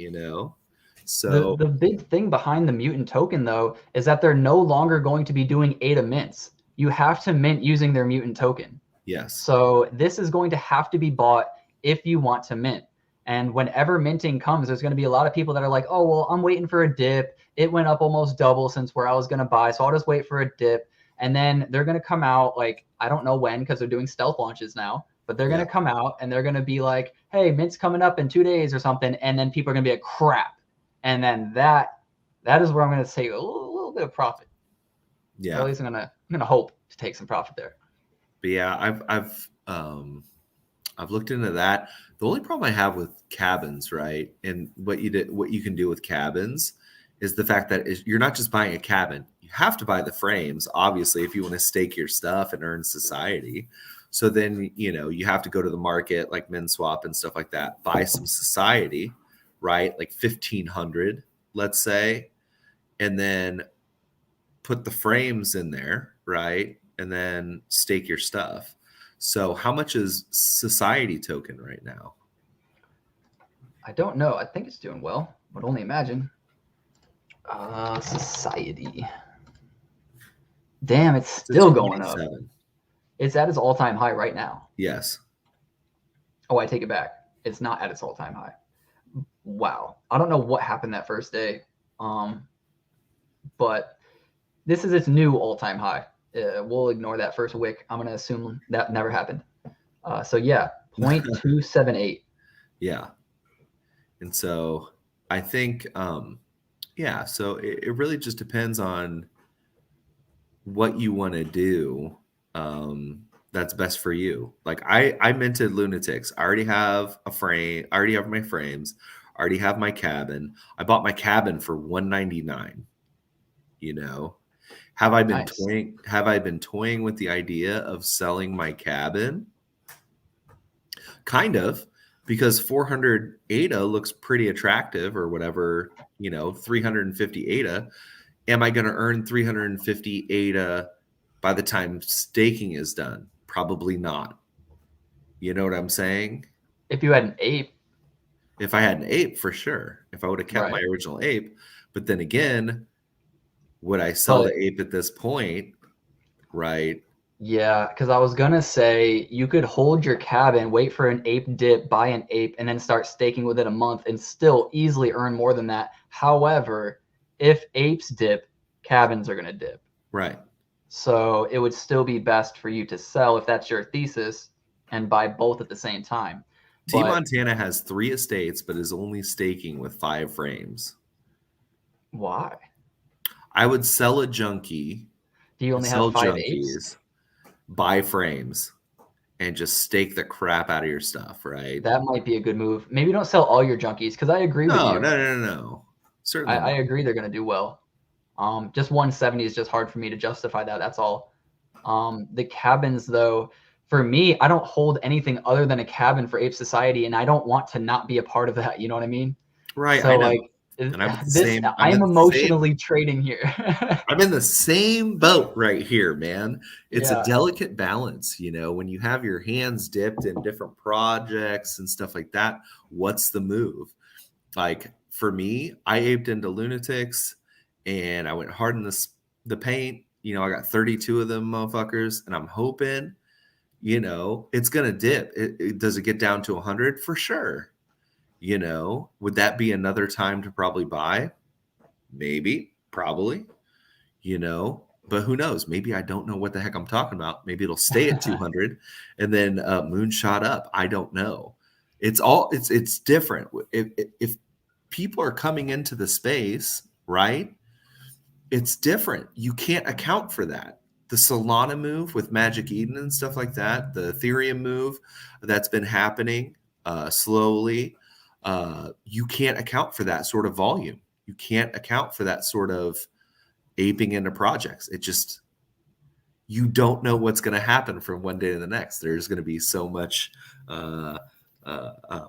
So the big thing behind the Mutant token, though, is that they're no longer going to be doing ADA mints. You have to mint using their Mutant token. Yes. So this is going to have to be bought if you want to mint. And whenever minting comes, there's going to be a lot of people that are like, oh, well, I'm waiting for a dip. It went up almost double since where I was going to buy. So I'll just wait for a dip. And then they're going to come out like, I don't know when, because they're doing stealth launches now, but they're going to come out and they're going to be like, hey, mint's coming up in 2 days or something. And then people are going to be like, crap. And then that is where I'm going to take a little bit of profit. Yeah. Or at least I'm going to hope to take some profit there. But yeah, I've looked into that. The only problem I have with cabins, right, and what you can do with cabins is the fact that you're not just buying a cabin. You have to buy the frames, obviously, if you want to stake your stuff and earn society. So then, you have to go to the market like MinSwap and stuff like that, buy some society, right, like 1,500, let's say, and then put the frames in there, right, and then stake your stuff. So how much is society token right now? I don't know. I think it's doing well. Would only imagine. Society. Damn, it's still going up. It's at its all-time high right now. Yes. Oh, I take it back. It's not at its all-time high. Wow. I don't know what happened that first day. But this is its new all-time high. We'll ignore that first wick. I'm going to assume that never happened. So yeah, 0.278. Yeah. And so I think, so it really just depends on what you want to do. That's best for you. Like I minted Lunatics. I already have a frame. I already have my frames. I already have my cabin. I bought my cabin for $199. Have I been toying? Have I been toying with the idea of selling my cabin? Kind of, because 400 ADA looks pretty attractive, or whatever. 350 ADA. Am I going to earn 350 ADA by the time staking is done? Probably not. You know what I'm saying? If you had an ape. If I had an ape, for sure. If I would have kept my original ape. But then again, would I sell the ape at this point? Right. Yeah, because I was going to say you could hold your cabin, wait for an ape dip, buy an ape, and then start staking within a month and still easily earn more than that. However, if apes dip, cabins are going to dip. Right. So it would still be best for you to sell if that's your thesis and buy both at the same time. T Montana has 3 estates, but is only staking with 5 frames. Why? I would sell a junkie. Do you only have 5 apes? Buy frames and just stake the crap out of your stuff, right? That might be a good move. Maybe don't sell all your junkies, because I agree with you. No. Certainly I agree they're going to do well. Just 170 is just hard for me to justify that. That's all. The cabins, though, for me, I don't hold anything other than a cabin for Ape Society, and I don't want to not be a part of that. You know what I mean? Right. So, I know. like, and I'm emotionally trading here. I'm in the same boat right here, man. It's a delicate balance, when you have your hands dipped in different projects and stuff like that. What's the move? Like for me, I aped into Lunatics and I went hard in the paint. I got 32 of them motherfuckers, and I'm hoping, it's gonna dip. Does it get down to 100? For sure. Would that be another time to probably buy? Maybe, probably, but who knows? Maybe I don't know what the heck I'm talking about. Maybe it'll stay at 200 and then moonshot up. I don't know. It's different. If people are coming into the space, right? It's different. You can't account for that. The Solana move with Magic Eden and stuff like that, the Ethereum move that's been happening slowly. You can't account for that sort of volume. You can't account for that sort of aping into projects. You don't know what's going to happen from one day to the next. There's going to be so much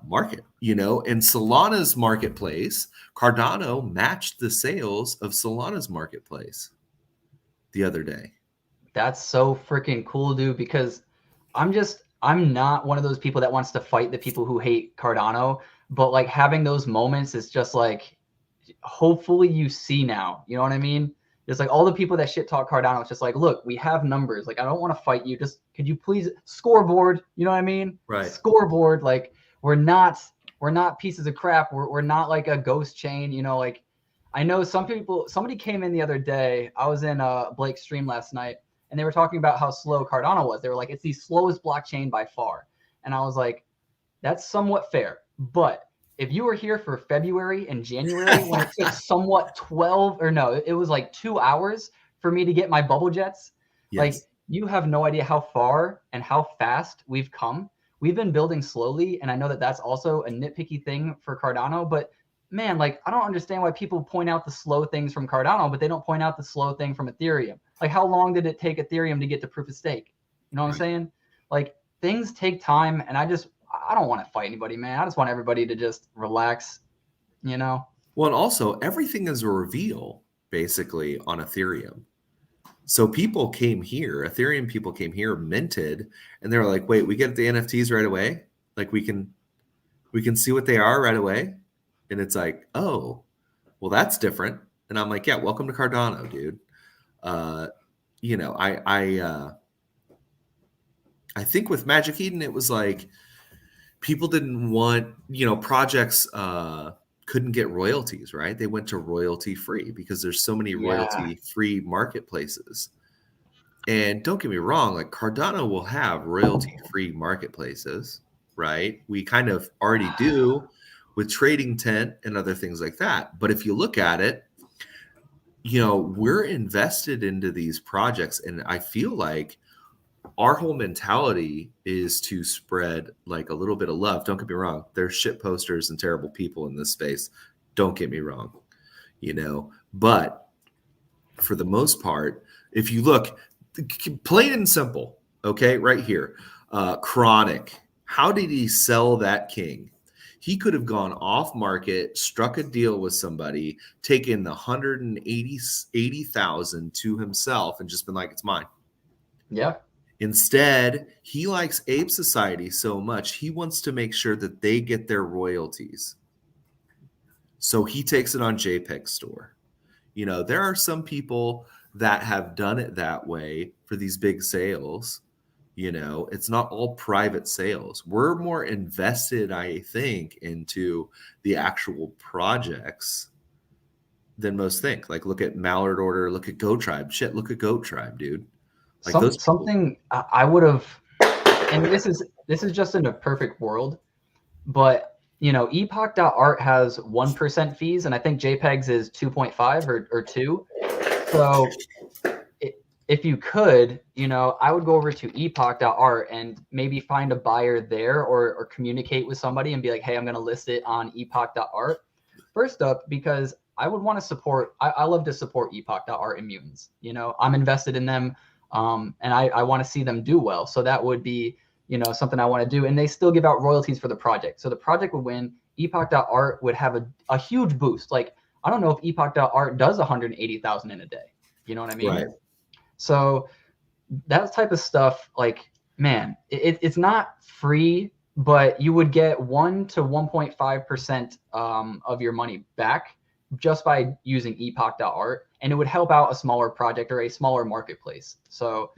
market, and Solana's marketplace, Cardano matched the sales of Solana's marketplace the other day. That's so freaking cool, dude, because I'm not one of those people that wants to fight the people who hate Cardano, but like having those moments is just like, hopefully you see now, you know what I mean? It's like all the people that shit talk Cardano, it's just like, look, we have numbers. Like, I don't want to fight you. Just, could you please scoreboard? You know what I mean? Right. Scoreboard. Like, we're not we're not pieces of crap. We're not like a ghost chain, you know, like I know somebody came in the other day. I was in Blake's stream last night and they were talking about how slow Cardano was. They were like, it's the slowest blockchain by far. And I was like, that's somewhat fair. But if you were here for February and January when it took somewhat 12 or no, it was like 2 hours for me to get my bubble jets. Yes. Like you have no idea how far and how fast we've come. We've been building slowly. And I know that that's also a nitpicky thing for Cardano, but man, like I don't understand why people point out the slow things from Cardano, but they don't point out the slow thing from Ethereum. Like how long did it take Ethereum to get to proof of stake? You know what I'm saying? Like things take time and I don't want to fight anybody, man. I just want everybody to just relax, you know? Well, and also everything is a reveal basically on Ethereum. So people came here, Ethereum people came here, minted, and they were like, wait, we get the NFTs right away? Like we can see what they are right away? And it's like, oh, well, that's different. And I'm like, yeah, welcome to Cardano, dude. You know, I think with Magic Eden, it was like people didn't want, you know, projects couldn't get royalties, right? They went to royalty free because there's so many royalty free marketplaces. And don't get me wrong, like Cardano will have royalty free marketplaces, right? We kind of already do with Trading Tent and other things like that. But if you look at it, you know, we're invested into these projects, and I feel like our whole mentality is to spread like a little bit of love. Don't get me wrong. There's shit posters and terrible people in this space. Don't get me wrong, you know, but for the most part, if you look plain and simple, okay, right here, Chronic, how did he sell that king? He could have gone off market, struck a deal with somebody, taken the 180,000 to himself and just been like, it's mine. Yeah. Instead, he likes Ape Society so much, he wants to make sure that they get their royalties. So he takes it on JPEG Store. You know, there are some people that have done it that way for these big sales. You know, it's not all private sales. We're more invested, I think, into the actual projects than most think. Like, look at Mallard Order, look at Goat Tribe. Shit, look at Goat Tribe, dude. Like something I would have, and this is just in a perfect world, but you know, epoch.art has 1% fees, and I think JPEGs is 2.5 or 2. So if you could, you know, I would go over to epoch.art and maybe find a buyer there or communicate with somebody and be like, hey, I'm going to list it on epoch.art. First up, because I would want to support, I love to support epoch.art and mutants. You know, I'm invested in them. And I want to see them do well. So that would be, you know, something I want to do. And they still give out royalties for the project. So the project would win. Epoch.art would have a huge boost. Like, I don't know if epoch.art does 180,000 in a day. You know what I mean? Right. So that type of stuff, like, man, it's not free, but you would get 1 to 1.5% of your money back just by using epoch.art, and it would help out a smaller project or a smaller marketplace. So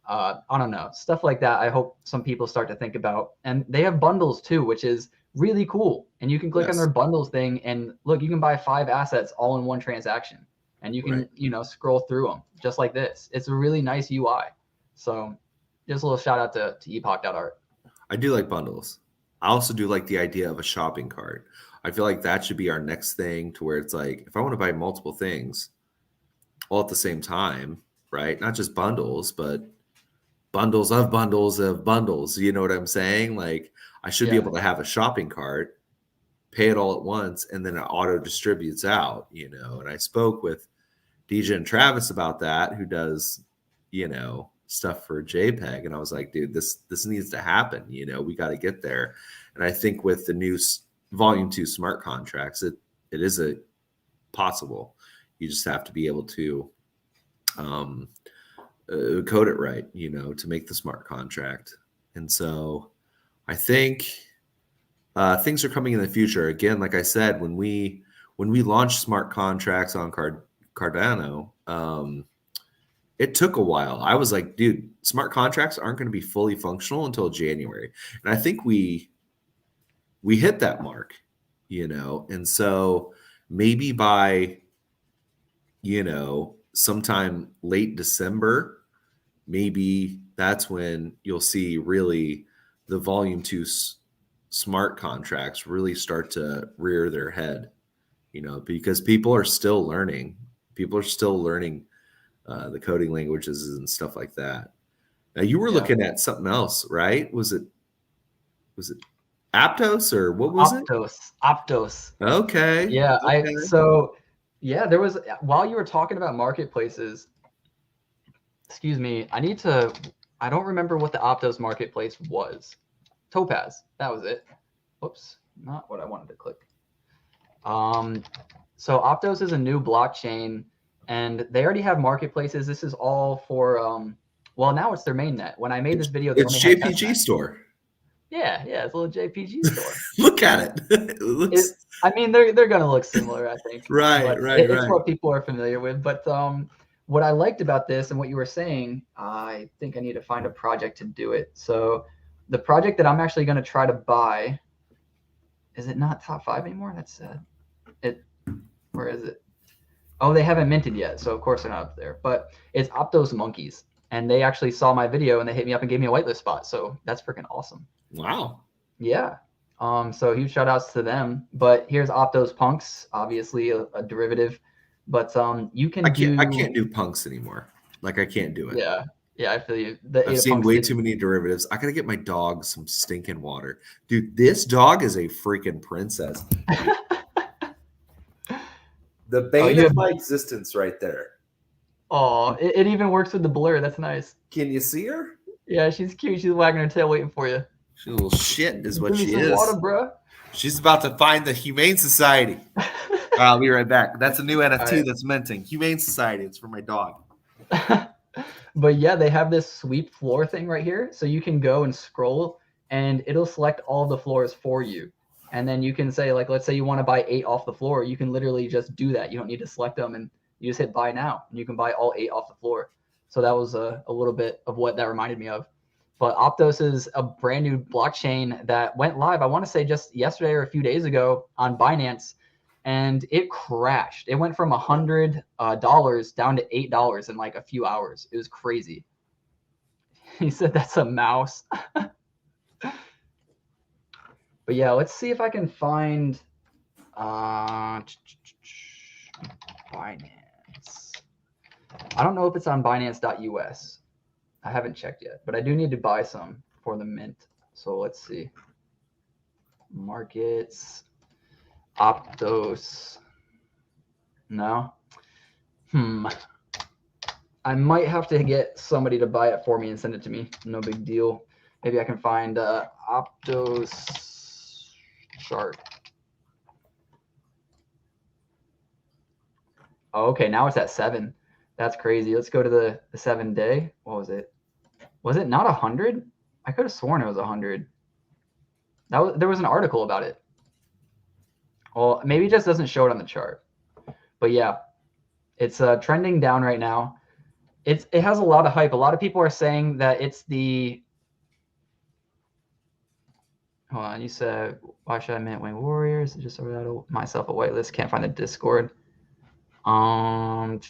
I don't know, stuff like that. I hope some people start to think about, and they have bundles too, which is really cool. And you can click on their bundles thing and look, you can buy 5 assets all in one transaction, and you can, you know, scroll through them just like this. It's a really nice UI. So just a little shout out to epoch.art. I do like bundles. I also do like the idea of a shopping cart. I feel like that should be our next thing, to where it's like, if I want to buy multiple things all at the same time, right? Not just bundles, but bundles of bundles of bundles. You know what I'm saying? Like, I should be able to have a shopping cart, pay it all at once, and then it auto distributes out, you know? And I spoke with DJ and Travis about that, who does, you know, stuff for JPEG. And I was like, dude, this needs to happen. You know, we got to get there. And I think with the new Volume 2 smart contracts, it is a possible. You just have to be able to code it right, you know, to make the smart contract. And so I think things are coming in the future. Again, like I said, when we launched smart contracts on Cardano, it took a while. I was like, dude, smart contracts aren't going to be fully functional until January. And I think we we hit that mark, you know, and so maybe by, you know, sometime late December, maybe that's when you'll see really the volume 2 smart contracts really start to rear their head, you know, because people are still learning. People are still learning the coding languages and stuff like that. Now you were looking at something else, right? Was it Aptos or what was it? Aptos. Okay. Yeah, Okay. There was, while you were talking about marketplaces, excuse me, I don't remember what the Aptos marketplace was. Topaz, that was it. Whoops, not what I wanted to click. So Aptos is a new blockchain, and they already have marketplaces. This is all for, well, now it's their mainnet. When I made this video, it's JPG store. Yeah, it's a little JPG store. Look at it. I mean, they're gonna look similar, I think. Right. It's what people are familiar with. But what I liked about this and what you were saying, I think I need to find a project to do it. So the project that I'm actually going to try to buy, is it not top 5 anymore? That's sad. Where is it? Oh, they haven't minted yet, so of course they're not up there. But it's Aptos Monkeys, and they actually saw my video and they hit me up and gave me a whitelist spot. So that's freaking awesome. Wow. Yeah. So huge shout outs to them. But here's Aptos Punks, obviously a derivative. But you can I can't do punks anymore. Like I can't do it. Yeah, I feel you. I've seen way too many derivatives. I gotta get my dog some stinking water. Dude, this dog is a freaking princess. The bane of my existence right there. Oh, it even works with the blur. That's nice. Can you see her? Yeah, she's cute. She's wagging her tail waiting for you. She's a little shit is what she is. Water, bro. She's about to find the Humane Society. I'll be right back. That's a new NFT that's minting. Humane Society. It's for my dog. But yeah, they have this sweep floor thing right here. So you can go and scroll and it'll select all the floors for you. And then you can say, like, let's say you want to buy 8 off the floor. You can literally just do that. You don't need to select them, and you just hit buy now and you can buy all 8 off the floor. So that was a little bit of what that reminded me of. But Aptos is a brand new blockchain that went live, I want to say just yesterday or a few days ago on Binance, and it crashed. It went from $100 down to $8 in like a few hours. It was crazy. He said that's a mouse. But yeah, let's see if I can find Binance. I don't know if it's on Binance.us. I haven't checked yet, but I do need to buy some for the mint. So let's see. Markets, Aptos. No. I might have to get somebody to buy it for me and send it to me. No big deal. Maybe I can find Aptos chart. Oh, okay, now it's at 7. That's crazy. Let's go to the 7-day. What was it? Was it not 100? I could have sworn it was 100. There was an article about it. Well, maybe it just doesn't show it on the chart. But yeah, it's trending down right now. It has a lot of hype. A lot of people are saying that it's the. Hold on, you said why should I mint Wing Warriors? Just sorted out myself a whitelist. Can't find the Discord. Hold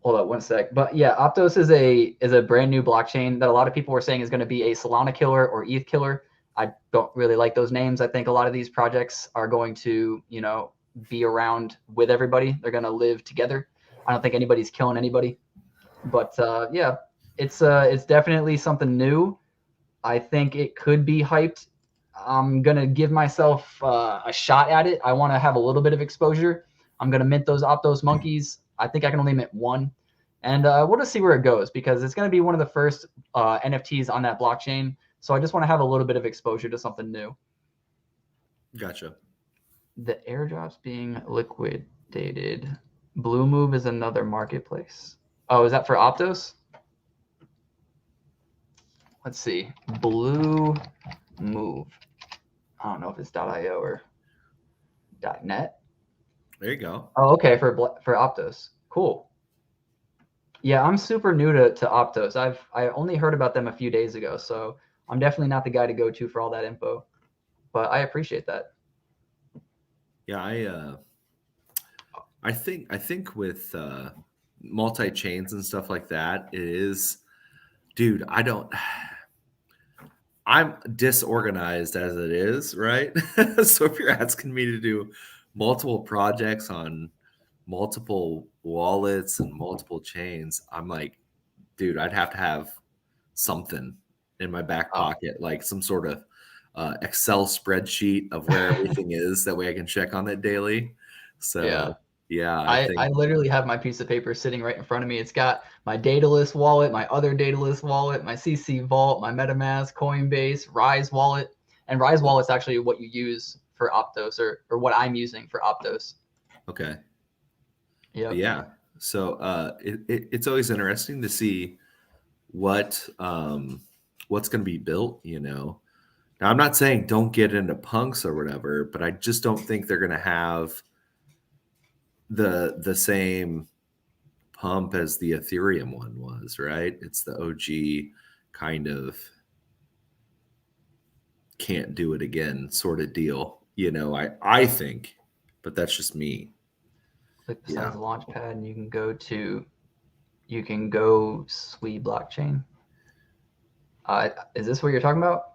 on one sec. But yeah, Aptos is a brand new blockchain that a lot of people were saying is going to be a Solana killer or ETH killer. I don't really like those names. I think a lot of these projects are going to, be around with everybody. They're going to live together. I don't think anybody's killing anybody. But yeah, it's definitely something new. I think it could be hyped. I'm going to give myself a shot at it. I want to have a little bit of exposure. I'm going to mint those Aptos monkeys. I think I can only mint 1. And we'll just see where it goes because it's going to be one of the first NFTs on that blockchain. So I just want to have a little bit of exposure to something new. Gotcha. The airdrop's being liquidated. Blue Move is another marketplace. Oh, is that for Aptos? Let's see. Blue Move. I don't know if it's .io or .net. There you go. Oh, okay, for Aptos. Cool. Yeah, I'm super new to Aptos. I only heard about them a few days ago, so I'm definitely not the guy to go to for all that info. but I appreciate that. Yeah, I think with multi-chains and stuff like that, it is, dude, I'm disorganized as it is, right? So if you're asking me to do multiple projects on multiple wallets and multiple chains, I'm like, dude, I'd have to have something in my back pocket, like some sort of Excel spreadsheet of where everything is. That way I can check on it daily. So yeah, I literally have my piece of paper sitting right in front of me. It's got my Daedalus wallet, my other Daedalus wallet, my CC Vault, my MetaMask, Coinbase, Rise wallet. And Rise wallet's actually what you use for Optos, or what I'm using for Optos. Okay. Yep. Yeah. So it's always interesting to see what's going to be built, you know. Now, I'm not saying don't get into punks or whatever, but I just don't think they're going to have the same pump as the Ethereum one was, right? It's the OG kind of can't do it again sort of deal, you know. I think, but that's just me. Click besides the launch pad, and you can go Sui blockchain. Is this what you're talking about?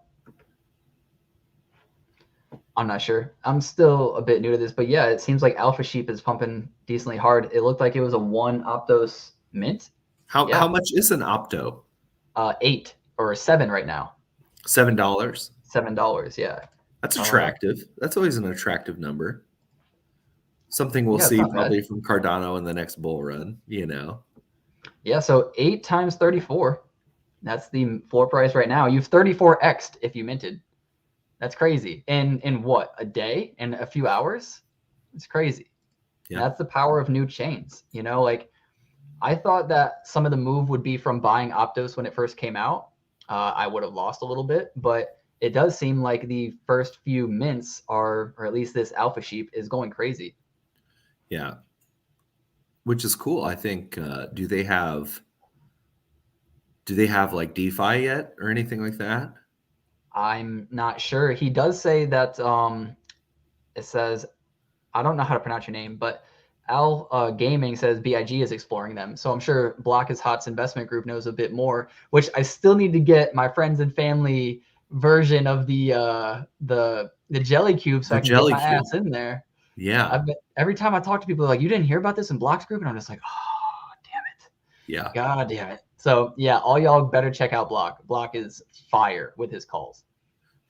I'm not sure. I'm still a bit new to this, but yeah, it seems like Alpha Sheep is pumping decently hard. It looked like it was a 1 Optos mint. How much is an Opto? 8 or 7 right now. $7. $7, yeah. That's attractive. That's always an attractive number. Something we'll see probably from Cardano in the next bull run, you know. Yeah, so 8 times 34. That's the floor price right now. You've 34x'd if you minted. That's crazy. In what, a day? In a few hours? It's crazy. Yeah. That's the power of new chains. You know, like I thought that some of the move would be from buying Optos when it first came out. I would have lost a little bit, but it does seem like the first few mints are, or at least this Alpha Sheep is going crazy. Yeah. Which is cool. I think, do they have like DeFi yet or anything like that? I'm not sure. He does say that it says, I don't know how to pronounce your name, but Al Gaming says BIG is exploring them. So I'm sure Block is Hot's investment group knows a bit more, which I still need to get my friends and family version of the jelly cube so I can get my ass in there. Yeah. Every time I talk to people, like, you didn't hear about this in Block's group? And I'm just like, oh, damn it. Yeah. God damn it. So yeah, all y'all better check out Block. Block is fire with his calls.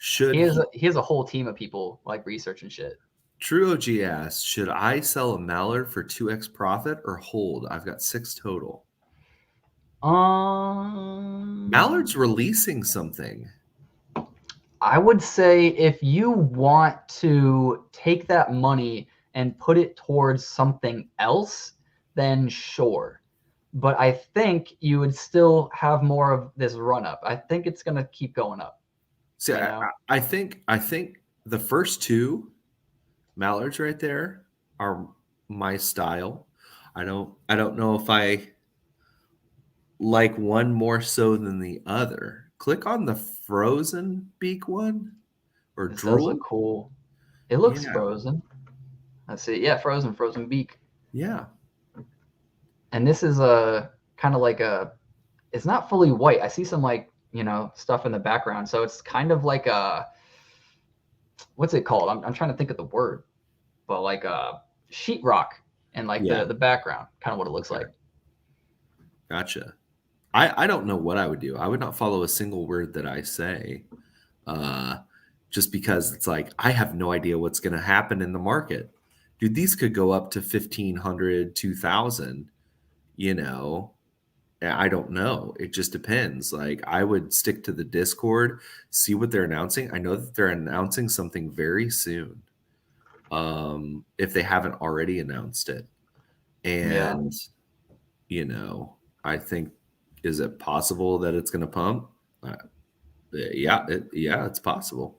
He has a whole team of people like research and shit. True OG asks, should I sell a Mallard for 2x profit or hold? I've got 6 total. Mallard's releasing something. I would say if you want to take that money and put it towards something else, then sure. But I think you would still have more of this run up. I think it's going to keep going up. See, I think the first 2 Mallards right there are my style. I don't know if I like one more so than the other. Click on the frozen beak one, or this does look cool. It looks frozen. Let's see. Yeah, frozen beak. Yeah. And this is a kind of like it's not fully white. I see some like, you know, stuff in the background. So it's kind of like what's it called? I'm trying to think of the word, but like a sheetrock and like the background, kind of what it looks like. Gotcha. I don't know what I would do. I would not follow a single word that I say, just because it's like, I have no idea what's going to happen in the market. Dude, these could go up to 1,500, 2,000, you know. I don't know. It just depends. Like, I would stick to the Discord, see what they're announcing. I know that they're announcing something very soon, if they haven't already announced it. And, you know, I think, is it possible that it's going to pump? It's possible.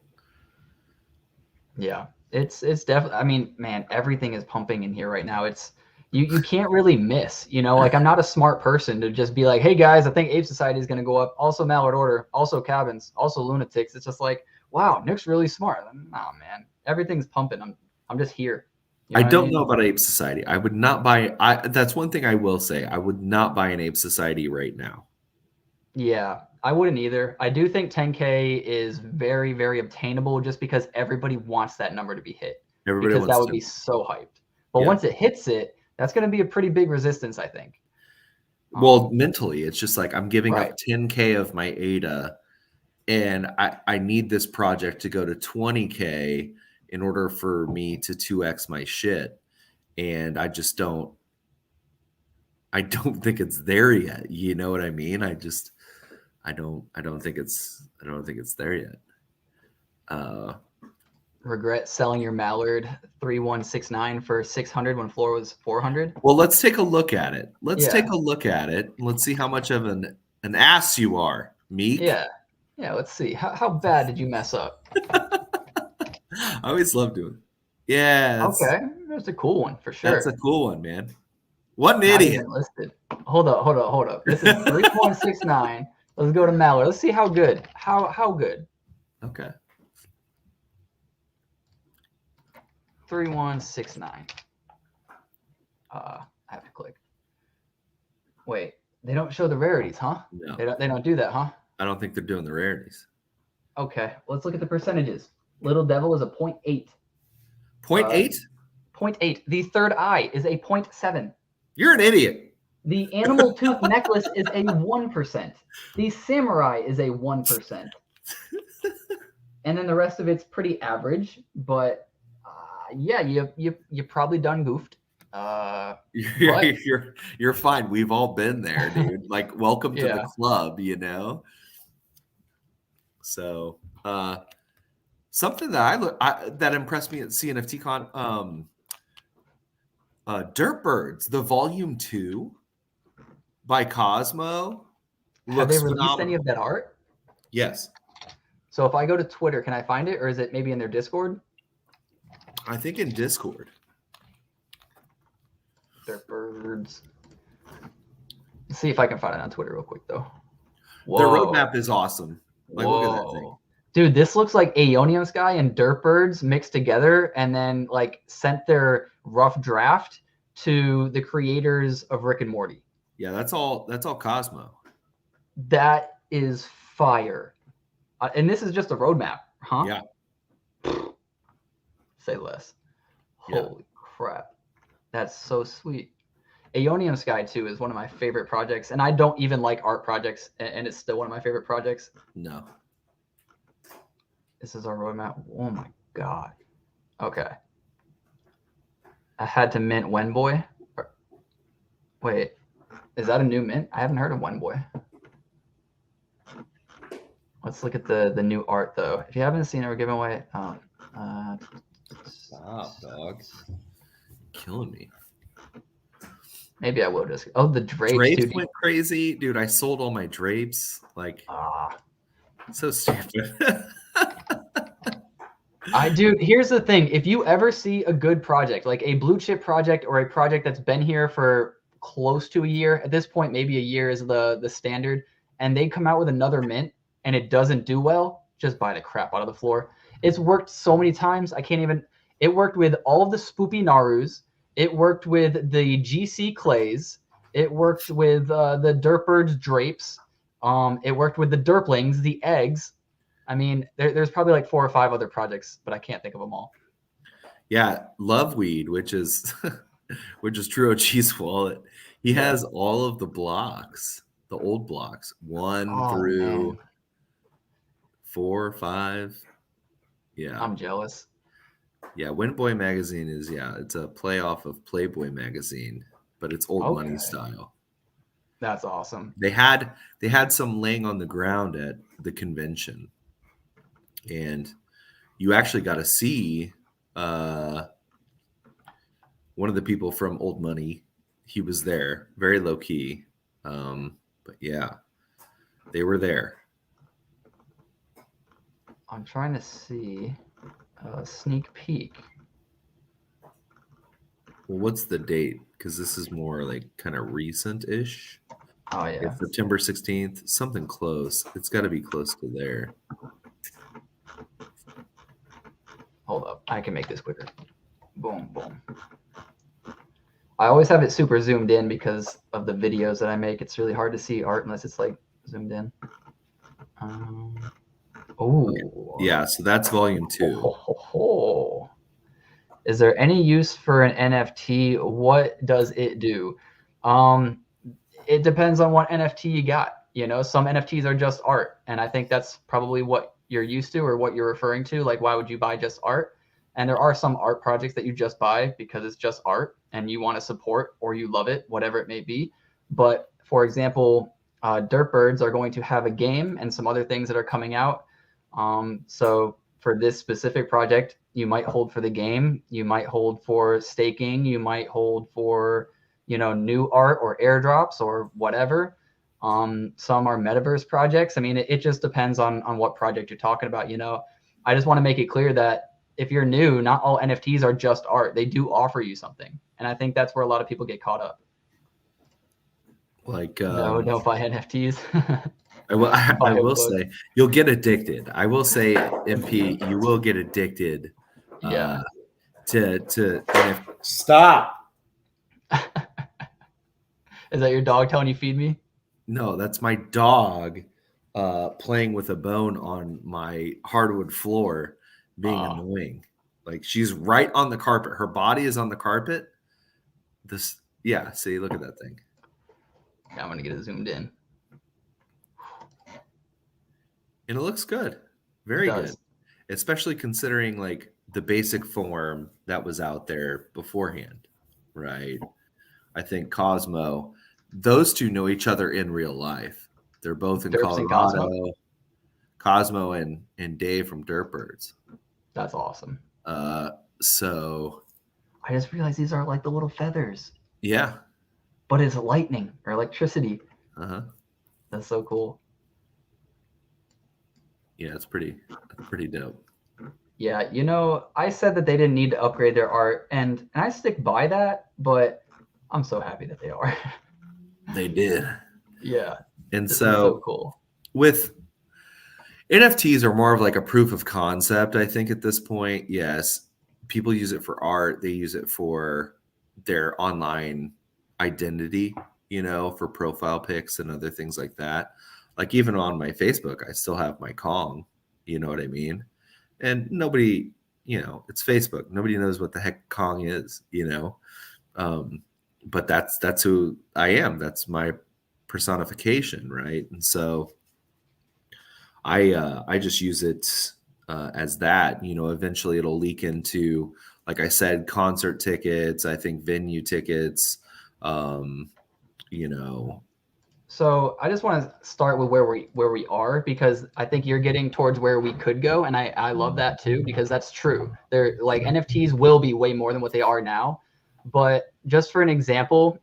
Yeah, it's definitely. I mean, man, everything is pumping in here right now. It's you can't really miss. You know, like I'm not a smart person to just be like, hey guys, I think Ape Society is going to go up. Also Mallard Order. Also Cabins. Also Lunatics. It's just like, wow, Nick's really smart. Nah, man, everything's pumping. I'm just here. I don't know about Ape Society. I would not buy. That's one thing I will say. I would not buy an Ape Society right now. Yeah, I wouldn't either. I do think 10K is very, very obtainable just because everybody wants that number to be hit. Everybody because wants that would be so hyped. But once it hits it, that's going to be a pretty big resistance, I think. Well, mentally, it's just like I'm giving up 10K of my ADA, and I need this project to go to 20K in order for me to 2x my shit. And I just don't think it's there yet. You know what I mean? I don't think it's there yet. Regret selling your Mallard 3169 for 600 when floor was 400. Well, let's take a look at it. Let's see how much of an ass you are, Meek. Yeah. Let's see. How bad did you mess up? I always love doing it. Yeah. Okay. That's a cool one for sure. That's a cool one, man. What an idiot. Listed. Hold up. This is 3169. Let's go to Mallard. Let's see how good. How good. Okay. 3169. I have to click. Wait, they don't show the rarities, huh? No. They don't do that, huh? I don't think they're doing the rarities. Okay, let's look at the percentages. Little Devil is a 0.8. 0.8? 0.8. The third eye is a 0.7. You're an idiot. The animal tooth necklace is a 1%. The samurai is a 1%. And then the rest of it's pretty average, but yeah, you probably done goofed. You're fine. We've all been there, dude. Like, welcome to the club, you know. So, something that that impressed me at CNFTCon, Dirt Birds, the Volume 2 by Cosmo. Have they released any of that art? Yes. So if I go to Twitter, can I find it, or is it maybe in their Discord? I think in Discord. Dirt Birds. Let's see if I can find it on Twitter real quick, though. Whoa. Their roadmap is awesome. Like, look at that thing. Dude, this looks like Aeonium Sky and Dirt Birds mixed together and then like sent their rough draft to the creators of Rick and Morty. Yeah, that's all Cosmo. That is fire. And this is just a roadmap, huh? Yeah. Say less. Yeah. Holy crap. That's so sweet. Aeonium Sky 2 is one of my favorite projects, and I don't even like art projects, and it's still one of my favorite projects. No. This is our roadmap. Oh my god. Okay. I had to mint Wenboy. Wait, is that a new mint? I haven't heard of Wenboy. Let's look at the new art though. If you haven't seen it, we're giving away. Stop, dog. Killing me. Maybe I will just. Oh, the drapes. Drapes went crazy, dude. I sold all my drapes. Like, so stupid. Dude, here's the thing. If you ever see a good project, like a blue chip project or a project that's been here for close to a year, at this point, maybe a year is the standard, and they come out with another mint and it doesn't do well, just buy the crap out of the floor. It's worked so many times. I can't even. It worked with all of the Spoopy Narus. It worked with the GC Clays. It worked with the Dirt Birds drapes. It worked with the Derplings, the eggs. I mean, there's probably like 4 or 5 other projects, but I can't think of them all. Yeah, Loveweed, which is True OG's wallet. He has all of the blocks, the old blocks, 1 through 4 or 5. Yeah, I'm jealous. Yeah, Windboy magazine is it's a playoff of Playboy magazine, but it's old money style. That's awesome. They had some laying on the ground at the convention, and you actually got to see one of the people from Old Money. He was there, very low key, but yeah, they were there. I'm trying to see a sneak peek. Well, what's the date? Because this is more like kind of recent-ish. Oh, yeah. It's September 16th, something close. It's got to be close to there. I can make this quicker. Boom, boom. I always have it super zoomed in because of the videos that I make. It's really hard to see art unless it's like zoomed in. Oh. Yeah, so that's volume 2. Is there any use for an NFT? What does it do? It depends on what NFT you got. You know, some NFTs are just art, and I think that's probably what you're used to or what you're referring to. Like, why would you buy just art? And there are some art projects that you just buy because it's just art and you want to support or you love it, whatever it may be. But for example, Dirtbirds are going to have a game and some other things that are coming out. So for this specific project, you might hold for the game, you might hold for staking, you might hold for, you know, new art or airdrops or whatever. Some are metaverse projects. I mean, it just depends on what project you're talking about. You know, I just want to make it clear that if you're new, not all NFTs are just art. They do offer you something. And I think that's where a lot of people get caught up. Like, no, don't buy NFTs. I will say you'll get addicted. I will say, MP, you will get addicted. Yeah. To stop. Is that your dog telling you feed me? No, that's my dog playing with a bone on my hardwood floor, being annoying. Like, she's right on the carpet. Her body is on the carpet. Yeah, see, look at that thing. Yeah, I'm gonna get it zoomed in. And it looks good. Very good. Especially considering like the basic form that was out there beforehand, right? I think Cosmo, those two know each other in real life. They're both in Colorado. Cosmo and Dave from Dirtbirds. That's awesome. So I just realized these are like the little feathers. Yeah. But it's lightning or electricity. Uh-huh. That's so cool. Yeah, it's pretty dope. Yeah, you know, I said that they didn't need to upgrade their art, and I stick by that, but I'm so happy that they are. They did. Yeah. And so cool. With NFTs are more of like a proof of concept, I think, at this point. Yes, people use it for art. They use it for their online identity, you know, for profile pics and other things like that. Like even on my Facebook, I still have my Kong, you know what I mean? And nobody, you know, it's Facebook. Nobody knows what the heck Kong is, you know? But that's who I am. That's my personification, right? And so I just use it as that, you know. Eventually it'll leak into, like I said, concert tickets, I think venue tickets, you know. So I just want to start with where we are, because I think you're getting towards where we could go, and I love that too, because that's true. They're like, NFTs will be way more than what they are now. But just for an example,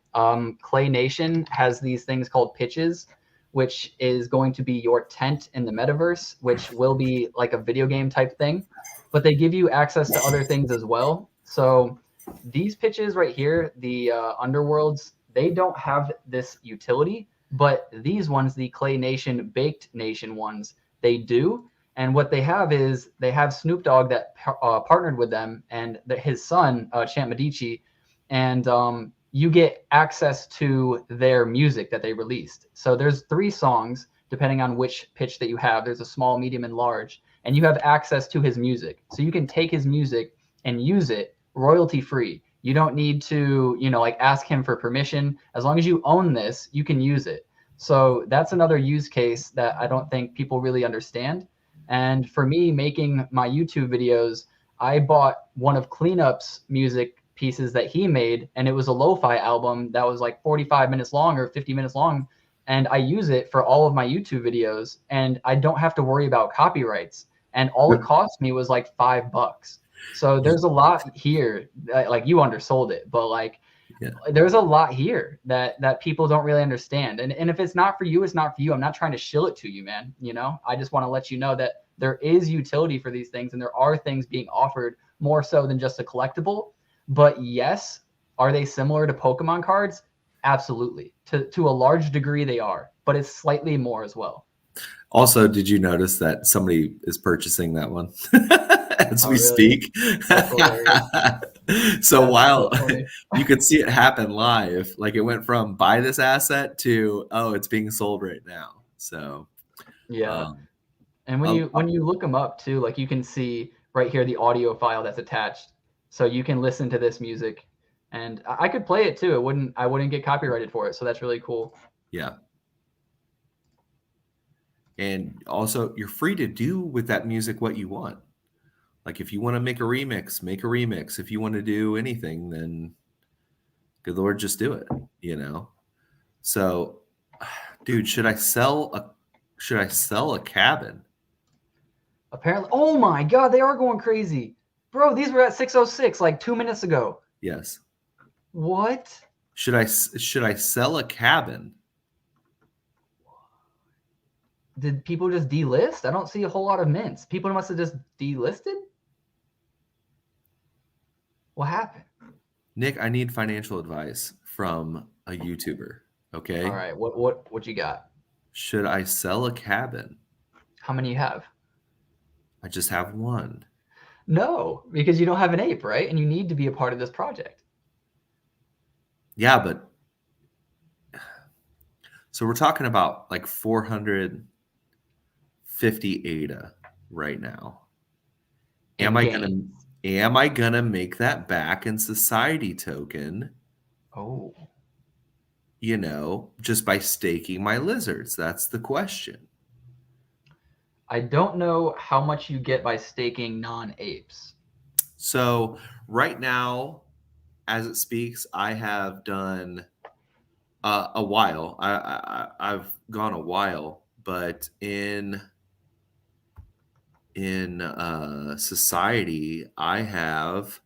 Clay Nation has these things called pitches, which is going to be your tent in the metaverse, which will be like a video game type thing, but they give you access to other things as well. So these pitches right here, the underworlds, they don't have this utility. But these ones, the Clay Nation, Baked Nation ones, they do. And what they have is they have Snoop Dogg that partnered with them, and his son, Champ Medici, and you get access to their music that they released. So there's 3 songs, depending on which pitch that you have. There's a small, medium, and large. And you have access to his music. So you can take his music and use it royalty free. You don't need to, you know, like ask him for permission. As long as you own this, you can use it. So that's another use case that I don't think people really understand. And for me, making my YouTube videos, I bought one of Cleanup's music pieces that he made, and it was a lo-fi album that was like 45 minutes long or 50 minutes long. And I use it for all of my YouTube videos, and I don't have to worry about copyrights. And all it cost me was like $5. So there's a lot here, like you undersold it, but like, yeah, there's a lot here that people don't really understand. And if it's not for you, it's not for you. I'm not trying to shill it to you, man. You know, I just want to let you know that there is utility for these things, and there are things being offered more so than just a collectible. But yes, are they similar to Pokemon cards? Absolutely. To a large degree they are, but it's slightly more as well. Also, did you notice that somebody is purchasing that one? as Oh, we really? speak. That's hilarious. So That's while so funny. you could see it happen live, like it went from buy this asset to, oh, it's being sold right now. So yeah. um, And when you look them up too, like you can see right here the audio file that's attached, so you can listen to this music, and I could play it too. I wouldn't get copyrighted for it, so that's really cool. yeah. And also, you're free to do with that music what you want. Like if you want to make a remix, make a remix. If you want to do anything, then good Lord, just do it, you know? So, dude, should I sell a cabin? Apparently, oh my God, they are going crazy. Bro, these were at 606 like 2 minutes ago. Yes. What? Should I sell a cabin? Did people just delist? I don't see a whole lot of mints. People must have just delisted? What happened? Nick, I need financial advice from a YouTuber, okay? All right, what you got? Should I sell a cabin? How many you have? I just have one. No, because you don't have an ape, right? And you need to be a part of this project. Yeah, but so we're talking about like 450 ADA right now. Am I gonna make that back in society token? Oh. You know, just by staking my lizards? That's the question. I don't know how much you get by staking non-apes. So right now, as it speaks, I have done a while. I've gone a while, but in society, I have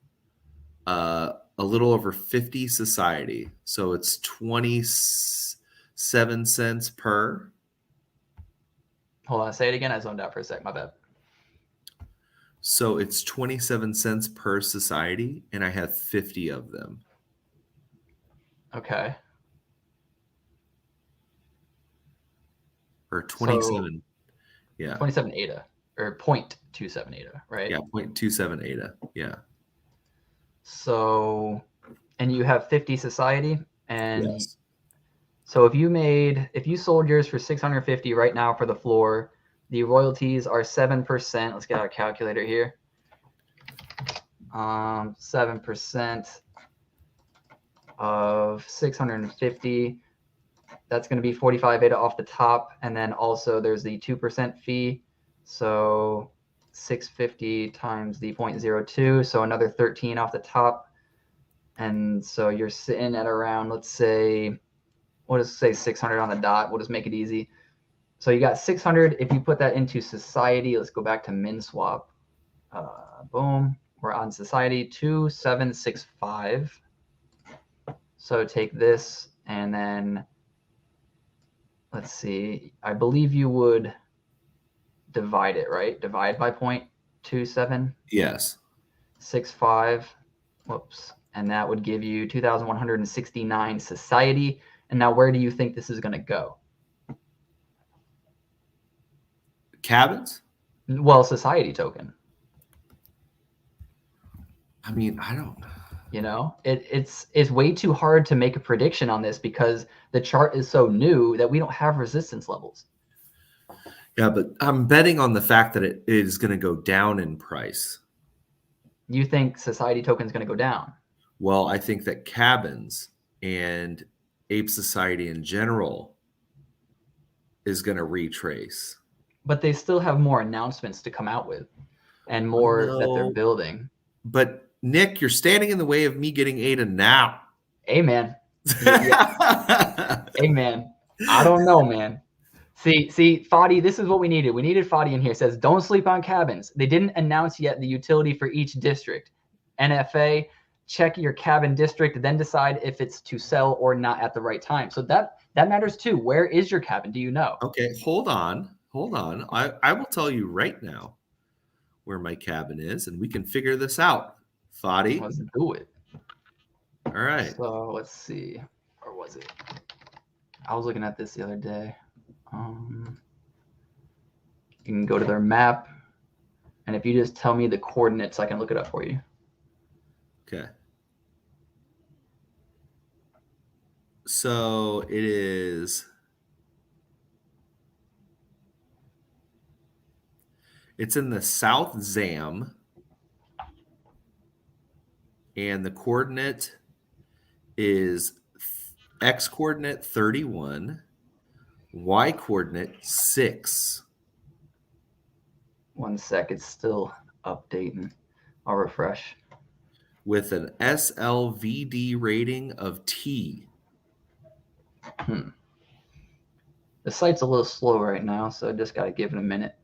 a little over 50 society. So it's 27 cents per. Hold on, say it again. I zoned out for a sec. My bad. So it's 27 cents per society, and I have 50 of them. Okay. Or 27. So, yeah. 27 ADA or 0.27 ADA, right? Yeah, 0.27 ADA. Yeah. So, and you have 50 society, and yes. So if you sold yours for 650 right now for the floor, the royalties are 7%. Let's get our calculator here. 7% of 650. That's going to be 45 ADA off the top, and then also there's the 2% fee. So 650 times the 0.02, so another 13 off the top. And so you're sitting at around, let's say, we'll just say 600 on the dot. We'll just make it easy. So you got 600. If you put that into society, let's go back to MinSwap. Boom. We're on society 2765. So take this and then let's see. I believe you would divide it, right? Divide by 0.27. Yes. 65. Whoops. And that would give you 2,169 society. And now where do you think this is going to go? Cabins? Well, society token. I mean, I don't. You know, it's way too hard to make a prediction on this because the chart is so new that we don't have resistance levels. Yeah, but I'm betting on the fact that it is going to go down in price. You think society token is going to go down? Well, I think that cabins and ape society in general is going to retrace. But they still have more announcements to come out with and more that they're building. But Nick, you're standing in the way of me getting ADA now. Amen. Amen. I don't know, man. See, Fadi, this is what we needed. We needed Fadi in here. It says, don't sleep on cabins. They didn't announce yet the utility for each district. NFA, check your cabin district, then decide if it's to sell or not at the right time. So that matters too. Where is your cabin? Do you know? Okay, hold on. I will tell you right now where my cabin is, and we can figure this out. Fadi. Let's do it. All right. So let's see. Or was it? I was looking at this the other day. You can go to their map. And if you just tell me the coordinates, I can look it up for you. Okay. So it is. It's in the South Zam, and the coordinate is X coordinate 31, Y coordinate 6. 1 sec, it's still updating. I'll refresh. With an SLVD rating of T. The site's a little slow right now, so I just got to give it a minute.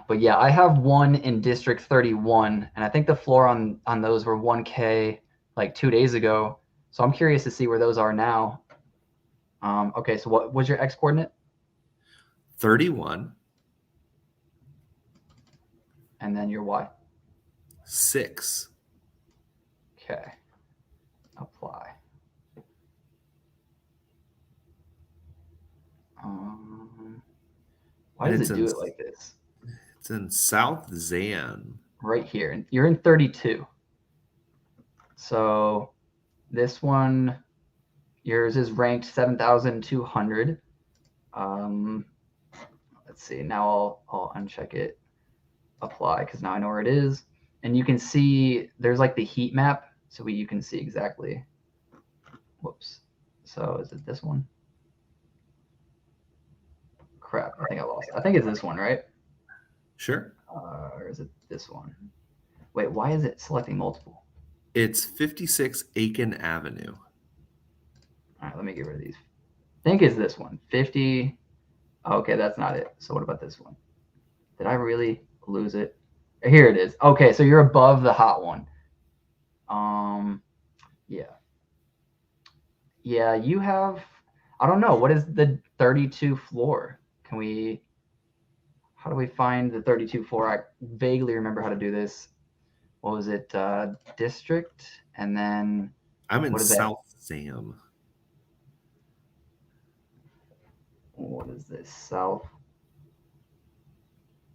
But yeah, I have one in District 31, and I think the floor on those were 1K like 2 days ago. So I'm curious to see where those are now. Okay, so what was your X coordinate? 31. And then your Y? 6. Okay. Apply. Why does it do it like this? It's in South Zam. Right here. And you're in 32. So this one, yours is ranked 7,200. Let's see. Now I'll uncheck it. Apply, because now I know where it is. And you can see there's like the heat map. So you can see exactly. Whoops. So is it this one? Crap. I think I lost it. I think it's this one, right? Sure. Or is it this one? Wait, why is it selecting multiple? It's 56 Aiken Avenue. All right, let me get rid of these. I think it's this one. 50. Okay, that's not it. So what about this one? Did I really lose it? Here it is. Okay, so you're above the hot one. Yeah. Yeah, you have, I don't know, what is the 32 floor? How do we find the 32 floor? I vaguely remember how to do this. What was it? District, and then I'm in South Zam. What is this? South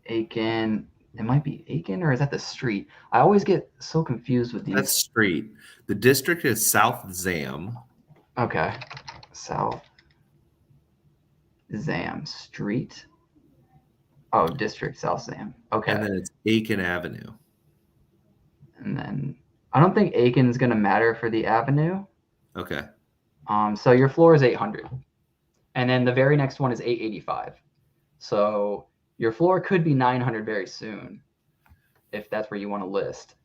Aiken. It might be Aiken, or is that the street? I always get so confused with these. That's street. The district is South Zam. Okay. South Zam Street. Oh, district South Zam. Okay. And then it's Aiken Avenue. And then I don't think Aiken's going to matter for the avenue. Okay. So your floor is 800. And then the very next one is 885. So your floor could be 900 very soon, if that's where you want to list.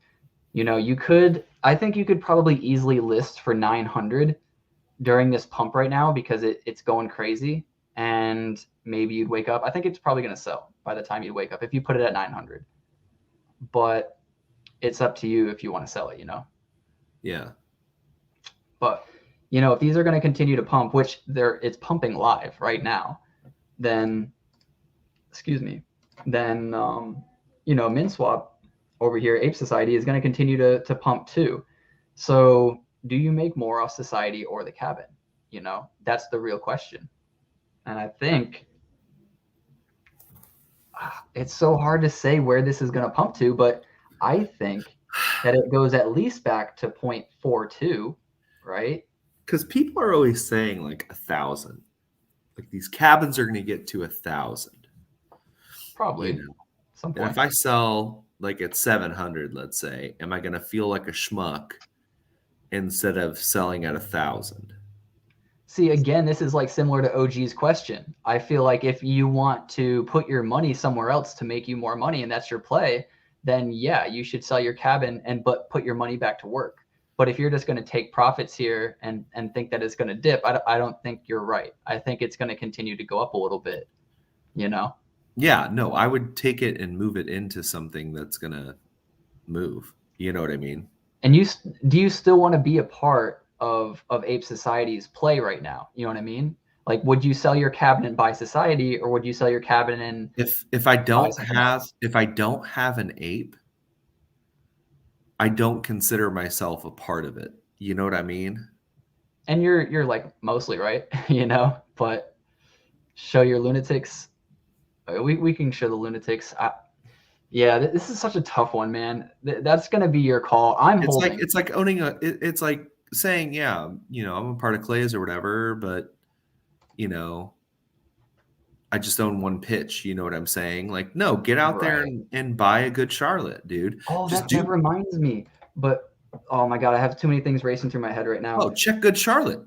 You know, I think you could probably easily list for 900 during this pump right now, because it's going crazy, and maybe you'd wake up. I think it's probably going to sell by the time you wake up if you put it at 900. But it's up to you if you want to sell it, you know? Yeah. But, you know, if these are going to continue to pump, which it's pumping live right now, then, you know, MinSwap over here, Ape Society, is going to continue to pump too. So do you make more off Society or the cabin? You know, that's the real question. And I think it's so hard to say where this is going to pump to, but I think that it goes at least back to 0.42, right? Because people are always saying like 1,000. Like these cabins are going to get to 1,000. Probably. You know? Some point. And if I sell like at 700, let's say, am I going to feel like a schmuck instead of selling at 1,000? See, again, this is like similar to OG's question. I feel like if you want to put your money somewhere else to make you more money, and that's your play, then yeah, you should sell your cabin but put your money back to work. But if you're just going to take profits here and think that it's going to dip, I don't think you're right. I think it's going to continue to go up a little bit, you know? Yeah, no, I would take it and move it into something that's going to move. You know what I mean? And do you still want to be a part of Ape Society's play right now? You know what I mean? Like, would you sell your cabin and buy Society, or would you sell your cabin and if I don't have an ape, I don't consider myself a part of it. You know what I mean? And you're like mostly right, you know, but show your lunatics We can show the lunatics. Yeah, this is such a tough one, man. That's gonna be your call. It's like owning it's like saying, yeah, you know, I'm a part of Clay's or whatever, but you know, I just own one pitch. You know what I'm saying? Like, no, get out there and buy a good Charlotte, dude. Oh, that reminds me. But oh my God, I have too many things racing through my head right now. Oh, check good Charlotte.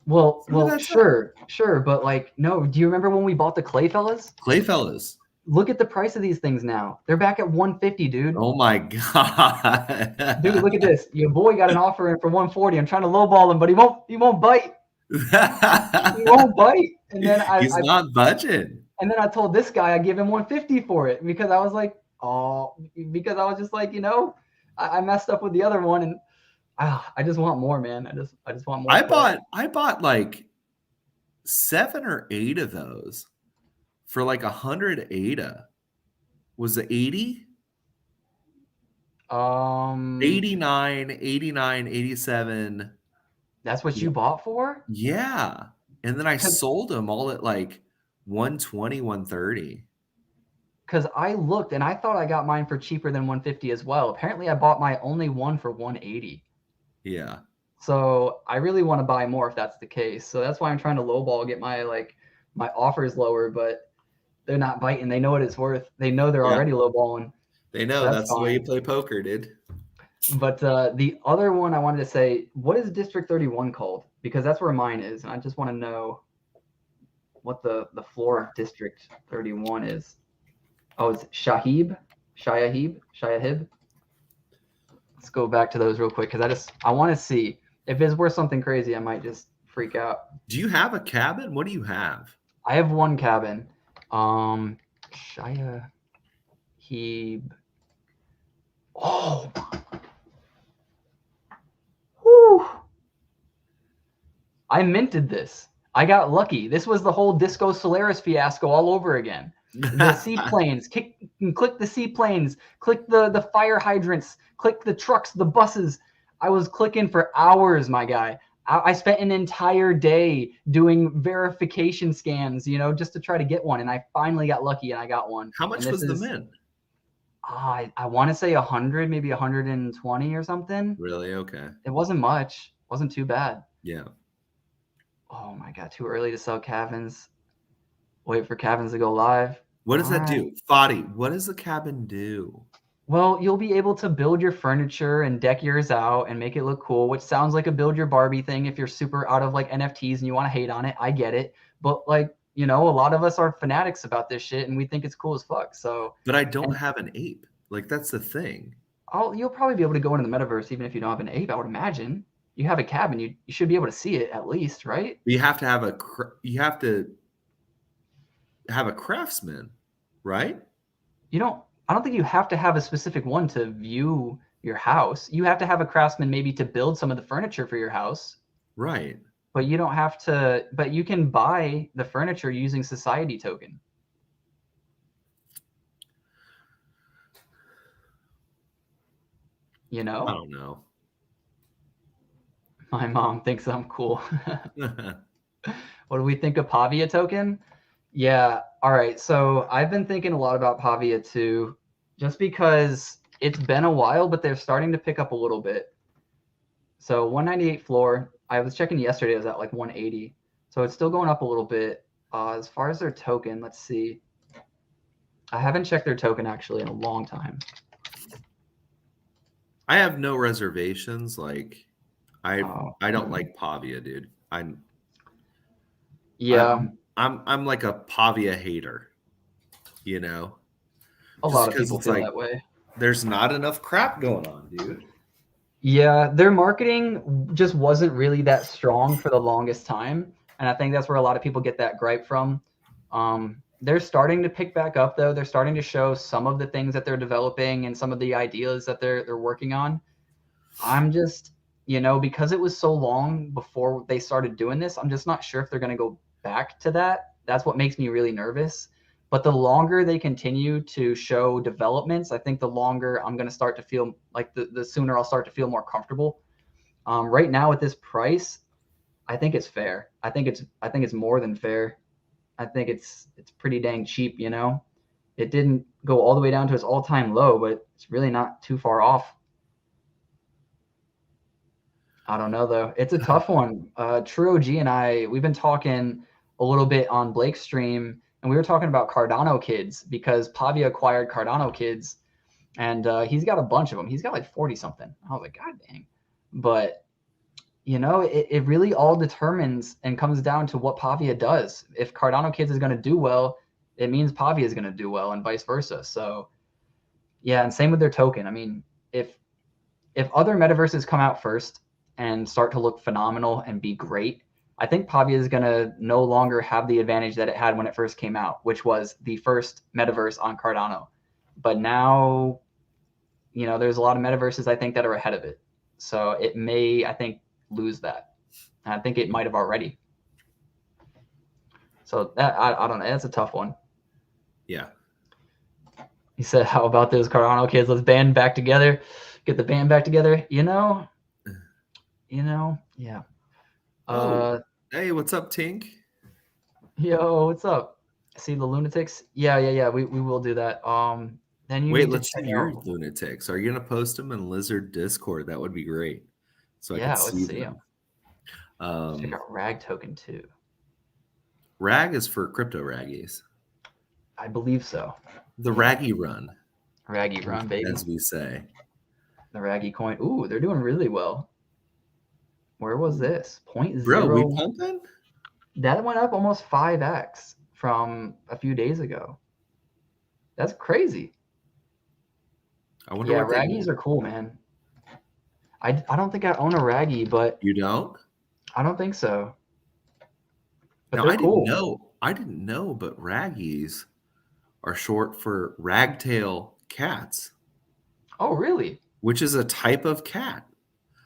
Well, sure, but like, no. Do you remember when we bought the Clay fellas? Clay fellas. Look at the price of these things now. They're back at 150, dude. Oh my God. Dude, look at this. Your boy got an offer in for 140. I'm trying to lowball him, but he won't bite. He won't bite. And then he's not budging. And then I told this guy I'd give him 150 for it because I was like, because I was just like, you know, I messed up with the other one, and I just want more, man. I just want more. I bought like 7 or 8 of those for like 100 ADA. Was it 80? 89, 87. That's what you bought for? Yeah. And then I sold them all at like 120, 130. Because I looked and I thought I got mine for cheaper than 150 as well. Apparently I bought my only one for 180. Yeah. So I really want to buy more if that's the case. So that's why I'm trying to lowball, get my offers lower, but they're not biting. They know what it's worth. They know they're already lowballing. They know that's the way you play poker, dude. But the other one I wanted to say, what is District 31 called? Because that's where mine is, and I just want to know what the floor of District 31 is. Oh, it's Shahib. Let's go back to those real quick because I want to see if it's worth something crazy. I might just freak out. Do you have a cabin? What do you have? I have one cabin. Shahib. Oh. Whew. I minted this. I got lucky. This was the whole Disco Solaris fiasco all over again. The seaplanes, click the seaplanes, click the fire hydrants, click the trucks, the buses. I was clicking for hours, my guy. I spent an entire day doing verification scans, you know, just to try to get one. And I finally got lucky and I got one. How much was the mint? I want to say 100, maybe 120 or something. Really? Okay. It wasn't much. It wasn't too bad. Yeah. Oh my God, too early to sell cabins. Wait for cabins to go live. What does that do? Fadi, what does the cabin do? Well, you'll be able to build your furniture and deck yours out and make it look cool, which sounds like a build your Barbie thing if you're super out of like NFTs and you want to hate on it. I get it. But like, you know, a lot of us are fanatics about this shit and we think it's cool as fuck. So But I don't have an ape. Like that's the thing. You'll probably be able to go into the metaverse even if you don't have an ape, I would imagine. You have a cabin, you should be able to see it at least, right? You have to have a craftsman, right? I don't think you have to have a specific one to view your house. You have to have a craftsman maybe to build some of the furniture for your house. Right. But you don't have to, but you can buy the furniture using Society Token. You know? I don't know. My mom thinks I'm cool. What do we think of Pavia Token? Yeah. All right. So I've been thinking a lot about Pavia too, just because it's been a while, but they're starting to pick up a little bit. So 198 floor. I was checking yesterday. It was at like 180. So it's still going up a little bit. As far as their token, let's see. I haven't checked their token actually in a long time. I have no reservations. Like I don't like Pavia, dude. I'm like a Pavia hater, you know. A lot of people feel that way. There's not enough crap going on, dude. Yeah, their marketing just wasn't really that strong for the longest time, and I think that's where a lot of people get that gripe from. They're starting to pick back up though. They're starting to show some of the things that they're developing and some of the ideas that they're working on. I'm just, you know, because it was so long before they started doing this, I'm just not sure if they're going to go back to that. That's what makes me really nervous. But the longer they continue to show developments, I think the longer I'm going to start to feel like the sooner I'll start to feel more comfortable. Right now at this price, I think it's fair. I think it's more than fair. I think it's pretty dang cheap, you know? It didn't go all the way down to its all-time low, but it's really not too far off. I don't know, though. It's a tough one. True OG and I, we've been talking a little bit on Blake's stream, and we were talking about Cardano kids because Pavia acquired Cardano kids, and he's got a bunch of them. He's got like 40 something. I was like, God dang. But, you know, it really all determines and comes down to what Pavia does. If Cardano kids is going to do well, it means Pavia is going to do well and vice versa. So, yeah, and same with their token. I mean, if other metaverses come out first and start to look phenomenal and be great, I think Pavia is going to no longer have the advantage that it had when it first came out, which was the first metaverse on Cardano. But now, you know, there's a lot of metaverses I think that are ahead of it. So it may, I think, lose that. And I think it might have already. So that I don't know. That's a tough one. Yeah. He said, "How about those Cardano kids? Let's band back together. Get the band back together." You know, yeah. Hey, what's up, Tink? Yo, what's up? See the lunatics? Yeah. We will do that. Then you wait. need to Let's check see your out. lunatics. Are you gonna post them in Lizard Discord? That would be great. So I Yeah, could let's see them. Check out Rag token too. Rag is for crypto raggies. I believe so. The Raggy Run. Raggy Run, baby. As we say. The Raggy coin. Ooh, they're doing really well. Where was this? 0.0. Bro, we pumping? That went up almost 5x from a few days ago. That's crazy. I wonder what Raggies are cool, man. I don't think I own a Raggy, but you don't? I don't think so. But now, they're cool. I didn't know, but Raggies are short for ragtail cats. Oh, really? Which is a type of cat.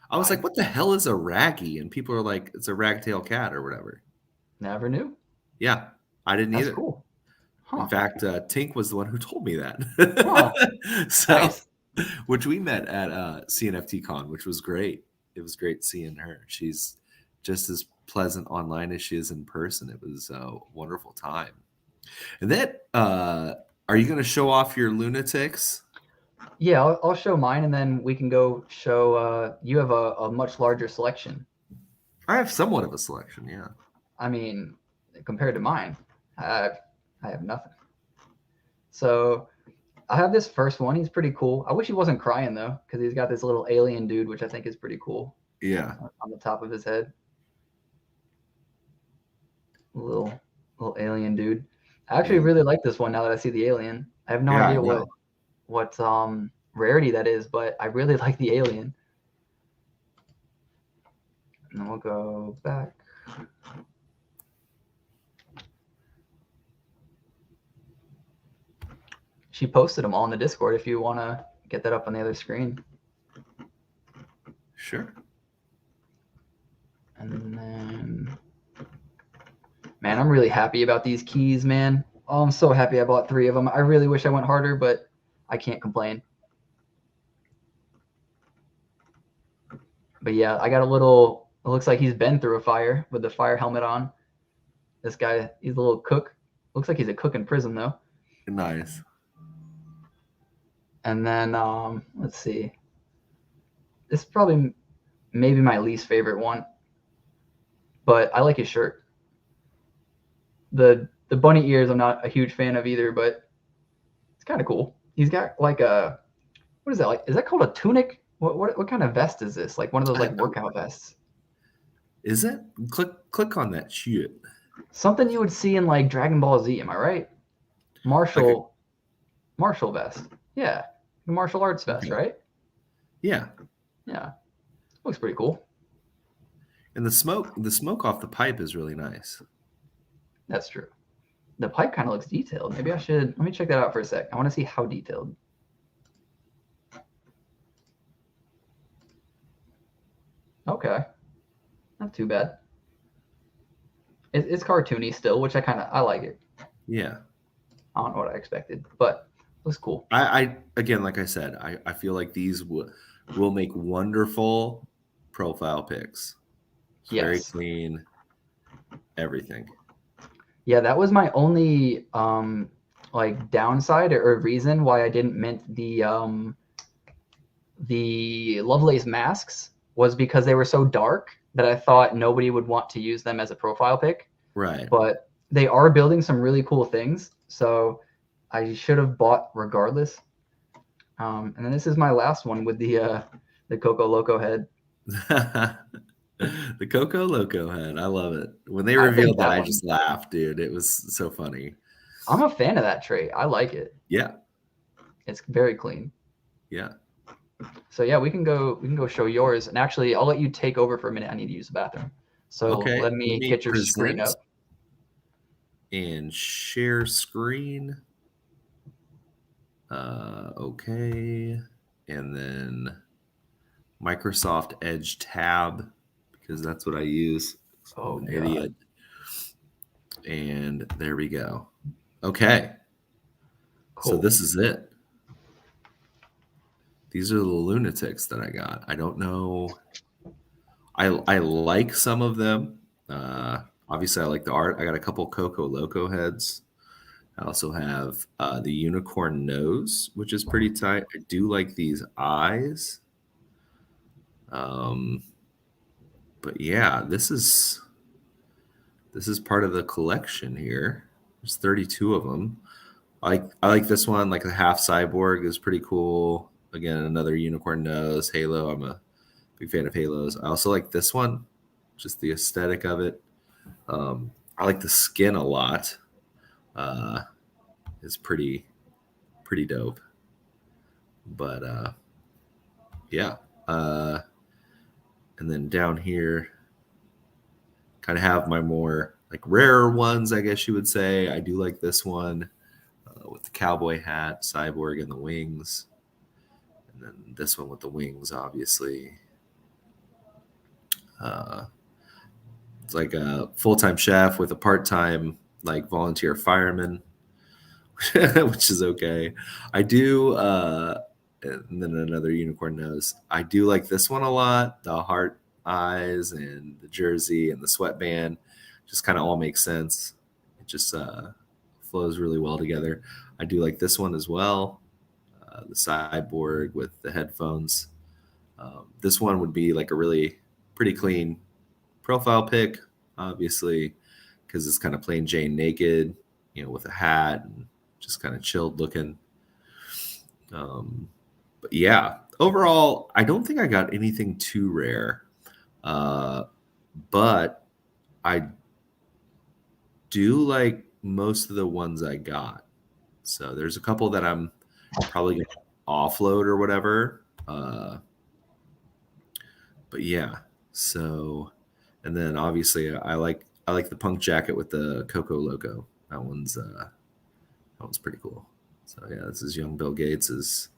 I was like, what the hell is a raggy? And people are like, it's a ragtail cat or whatever. Never knew. Yeah, I didn't either. That's cool. Huh. In fact, Tink was the one who told me that. So, nice. Which we met at CNFTCon, which was great. It was great seeing her. She's just as pleasant online as she is in person. It was a wonderful time. And then, are you going to show off your lunatics? Yeah, I'll show mine, and then we can go show. You have a much larger selection. I have somewhat of a selection, yeah. I mean, compared to mine, I have nothing. So I have this first one. He's pretty cool. I wish he wasn't crying though, because he's got this little alien dude, which I think is pretty cool. Yeah. On the top of his head, little alien dude. I actually really like this one now that I see the alien. I have no idea what rarity that is, but I really like the alien. And then we'll go back. She posted them all in the Discord if you want to get that up on the other screen. Sure. And then, man, I'm really happy about these keys, man. Oh, I'm so happy I bought 3 of them. I really wish I went harder, but I can't complain. But yeah, I got a little, it looks like he's been through a fire with the fire helmet on. This guy, he's a little cook. Looks like he's a cook in prison though. Nice. And then, let's see. This is probably maybe my least favorite one, but I like his shirt. The bunny ears I'm not a huge fan of either, but it's kind of cool. He's got like a, what is that, like? Is that called a tunic? What kind of vest is this? Like one of those like workout vests? Is it? Click on that shit. Something you would see in like Dragon Ball Z. Am I right? Martial vest. Yeah, the martial arts vest, right? Yeah. Yeah, looks pretty cool. And the smoke off the pipe is really nice. That's true. The pipe kind of looks detailed. Maybe I should, let me check that out for a sec. I want to see how detailed. Okay, not too bad. It's cartoony still, which I like it. Yeah. I don't know what I expected, but it looks cool. I again, like I said, I feel like these will make wonderful profile pics. Very clean, everything. Yeah, that was my only like downside or reason why I didn't mint the Lovelace masks, was because they were so dark that I thought nobody would want to use them as a profile pic. Right. But they are building some really cool things, so I should have bought regardless. And then this is my last one with the Coco Loco head. The Coco Loco head. I love it. When they I think revealed that, that I one. just laughed, dude. It was so funny. I'm a fan of that trait. I like it. Yeah. It's very clean. Yeah. So yeah, we can go show yours. And actually, I'll let you take over for a minute. I need to use the bathroom. So Okay. let me get your screen up. And share screen. Okay. And then Microsoft Edge tab, because that's what I use. Oh, I'm an idiot. And there we go. Okay. Cool. So this is it. These are the lunatics that I got. I don't know. I like some of them. Obviously, I like the art. I got a couple Coco Loco heads. I also have the unicorn nose, which is pretty tight. I do like these eyes. But yeah, this is part of the collection here. There's 32 of them. I like this one. Like the half cyborg is pretty cool. Again, another unicorn nose. Halo. I'm a big fan of halos. I also like this one, just the aesthetic of it. I like the skin a lot. It's pretty dope. But yeah. And then down here, kind of have my more like rarer ones, I guess you would say. I do like this one with the cowboy hat, cyborg, and the wings. And then this one with the wings, obviously. It's like a full-time chef with a part-time like volunteer fireman, which is okay. I do, and then another unicorn nose. I do like this one a lot. The heart eyes and the jersey and the sweatband just kind of all make sense. It just flows really well together. I do like this one as well. The cyborg with the headphones. This one would be like a really pretty clean profile pic, obviously, because it's kind of plain Jane naked, with a hat and just kind of chilled looking. But yeah, overall, I don't think I got anything too rare, but I do like most of the ones I got. So there's a couple that I'm probably going to offload or whatever. But yeah, so, and then obviously I like the punk jacket with the Coco Loco. That one's pretty cool. So yeah, this is young Bill Gates's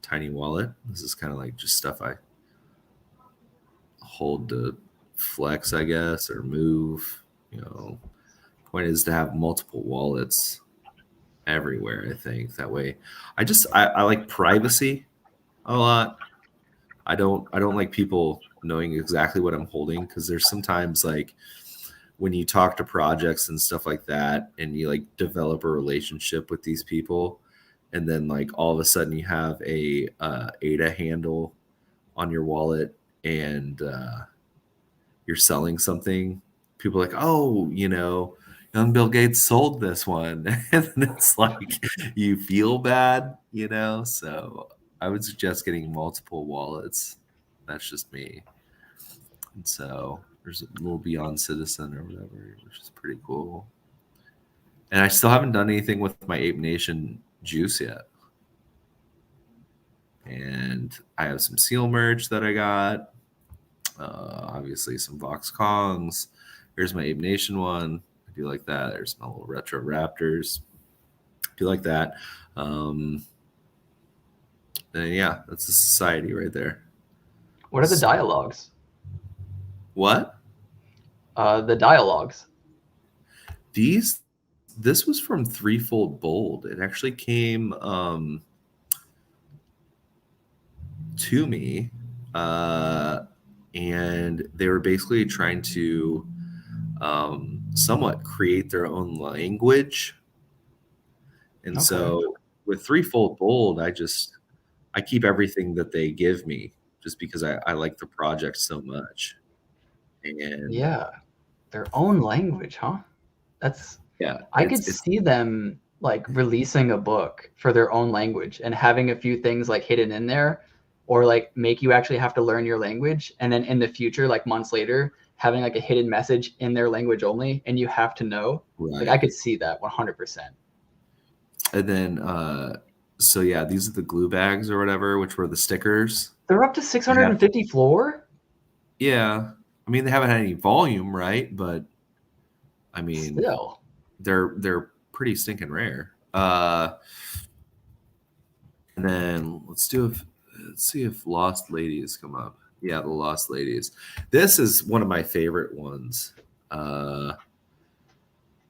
tiny wallet. This is kind of like just stuff I hold to flex, I guess, or move. Point is to have multiple wallets everywhere. I think that way. I like privacy a lot. I don't like people knowing exactly what I'm holding, because there's sometimes like when you talk to projects and stuff like that and you like develop a relationship with these people, and then like all of a sudden you have a ADA handle on your wallet and you're selling something, people are like, oh, young Bill Gates sold this one. And it's like you feel bad, so I would suggest getting multiple wallets. That's just me. And so there's a little Beyond Citizen or whatever, which is pretty cool. And I still haven't done anything with my Ape Nation juice yet. And I have some Seal merch that I got. Obviously some Vox Kongs. Here's my Ape Nation one. I do like that. There's my little Retro Raptors. I do like that. And yeah, that's the society right there. What are the dialogues? What? The dialogues. This was from Threefold Bold. It actually came to me, and they were basically trying to somewhat create their own language. And so with Threefold Bold, I keep everything that they give me just because I like the project so much. And yeah, their own language, huh? That's yeah, I could see them like releasing a book for their own language and having a few things like hidden in there, or like make you actually have to learn your language, and then in the future, like months later, having like a hidden message in their language only, and you have to know. right. Like I could see that 100%. And then so yeah, these are the glue bags or whatever, which were the stickers. They're up to 650 floor. Yeah, I mean they haven't had any volume, right? But I mean, still, they're pretty stinking rare. And then let's see if Lost Ladies come up. Yeah, the Lost Ladies. This is one of my favorite ones.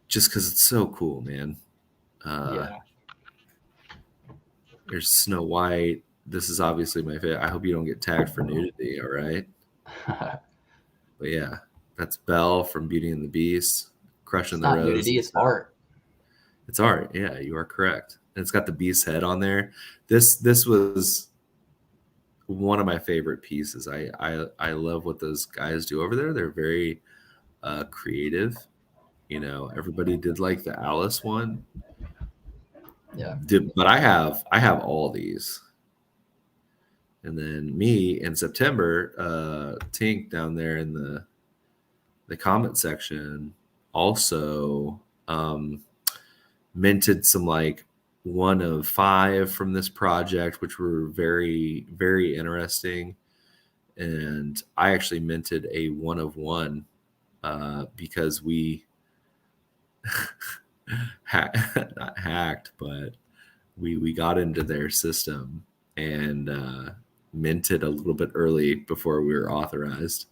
Just because it's so cool, man. yeah. There's Snow White. This is obviously my favorite. I hope you don't get tagged for nudity, all right? But yeah, that's Belle from Beauty and the Beast. Crushing the Rose. Nudity, it's art. It's art. Yeah, you are correct. And it's got the beast head on there. This was one of my favorite pieces. I love what those guys do over there. They're very creative. You know, everybody did like the Alice one. Yeah. But I have all these. And then me in September, Tink down there in the comment section also minted some like 1 of 5 from this project, which were very, very interesting. And I actually minted a 1 of 1 because we not hacked, but we got into their system and minted a little bit early before we were authorized.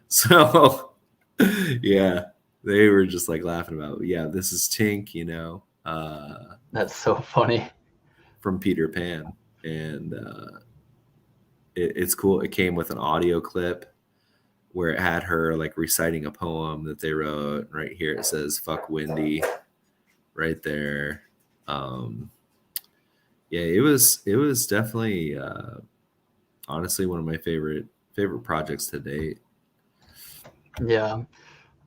So yeah, they were just like laughing about, yeah, this is Tink, you know. That's so funny. From Peter Pan. And it's cool. It came with an audio clip where it had her like reciting a poem that they wrote. Right here it says "fuck Wendy" right there. Yeah, it was definitely honestly one of my favorite projects to date. Yeah.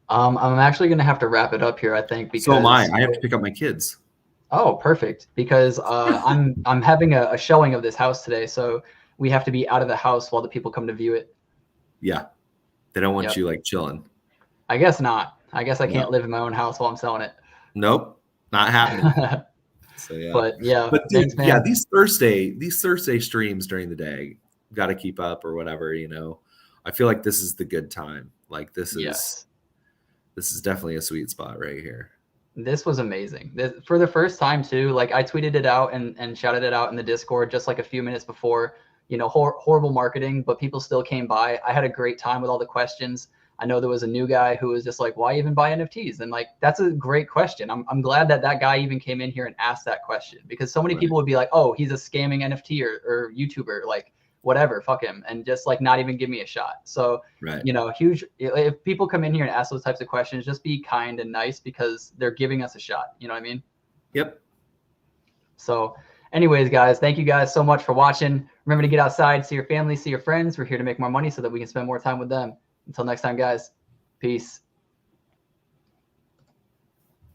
I'm actually gonna have to wrap it up here, I think, because so am I have to pick up my kids. Oh, perfect. Because I'm having a showing of this house today, so we have to be out of the house while the people come to view it. Yeah. They don't want you like chilling. I guess not. I guess I can't live in my own house while I'm selling it. Nope. Not happening. So yeah. But yeah. But dude, thanks, man. Yeah, these Thursday streams during the day, got to keep up or whatever, you know. I feel like this is the good time. Like this is definitely a sweet spot right here. This was amazing. For the first time too, like I tweeted it out and shouted it out in the Discord just like a few minutes before, you know, horrible marketing, but people still came by. I had a great time with all the questions. I know there was a new guy who was just like, why even buy NFTs? And like, that's a great question. I'm glad that guy even came in here and asked that question, because so many people would be like, oh, he's a scamming NFT or YouTuber, like whatever, fuck him, and just like not even give me a shot. So, you know, huge, if people come in here and ask those types of questions, just be kind and nice, because they're giving us a shot. You know what I mean? Yep. So anyways, guys, thank you guys so much for watching. Remember to get outside, see your family, see your friends. We're here to make more money so that we can spend more time with them. Until next time, guys, peace.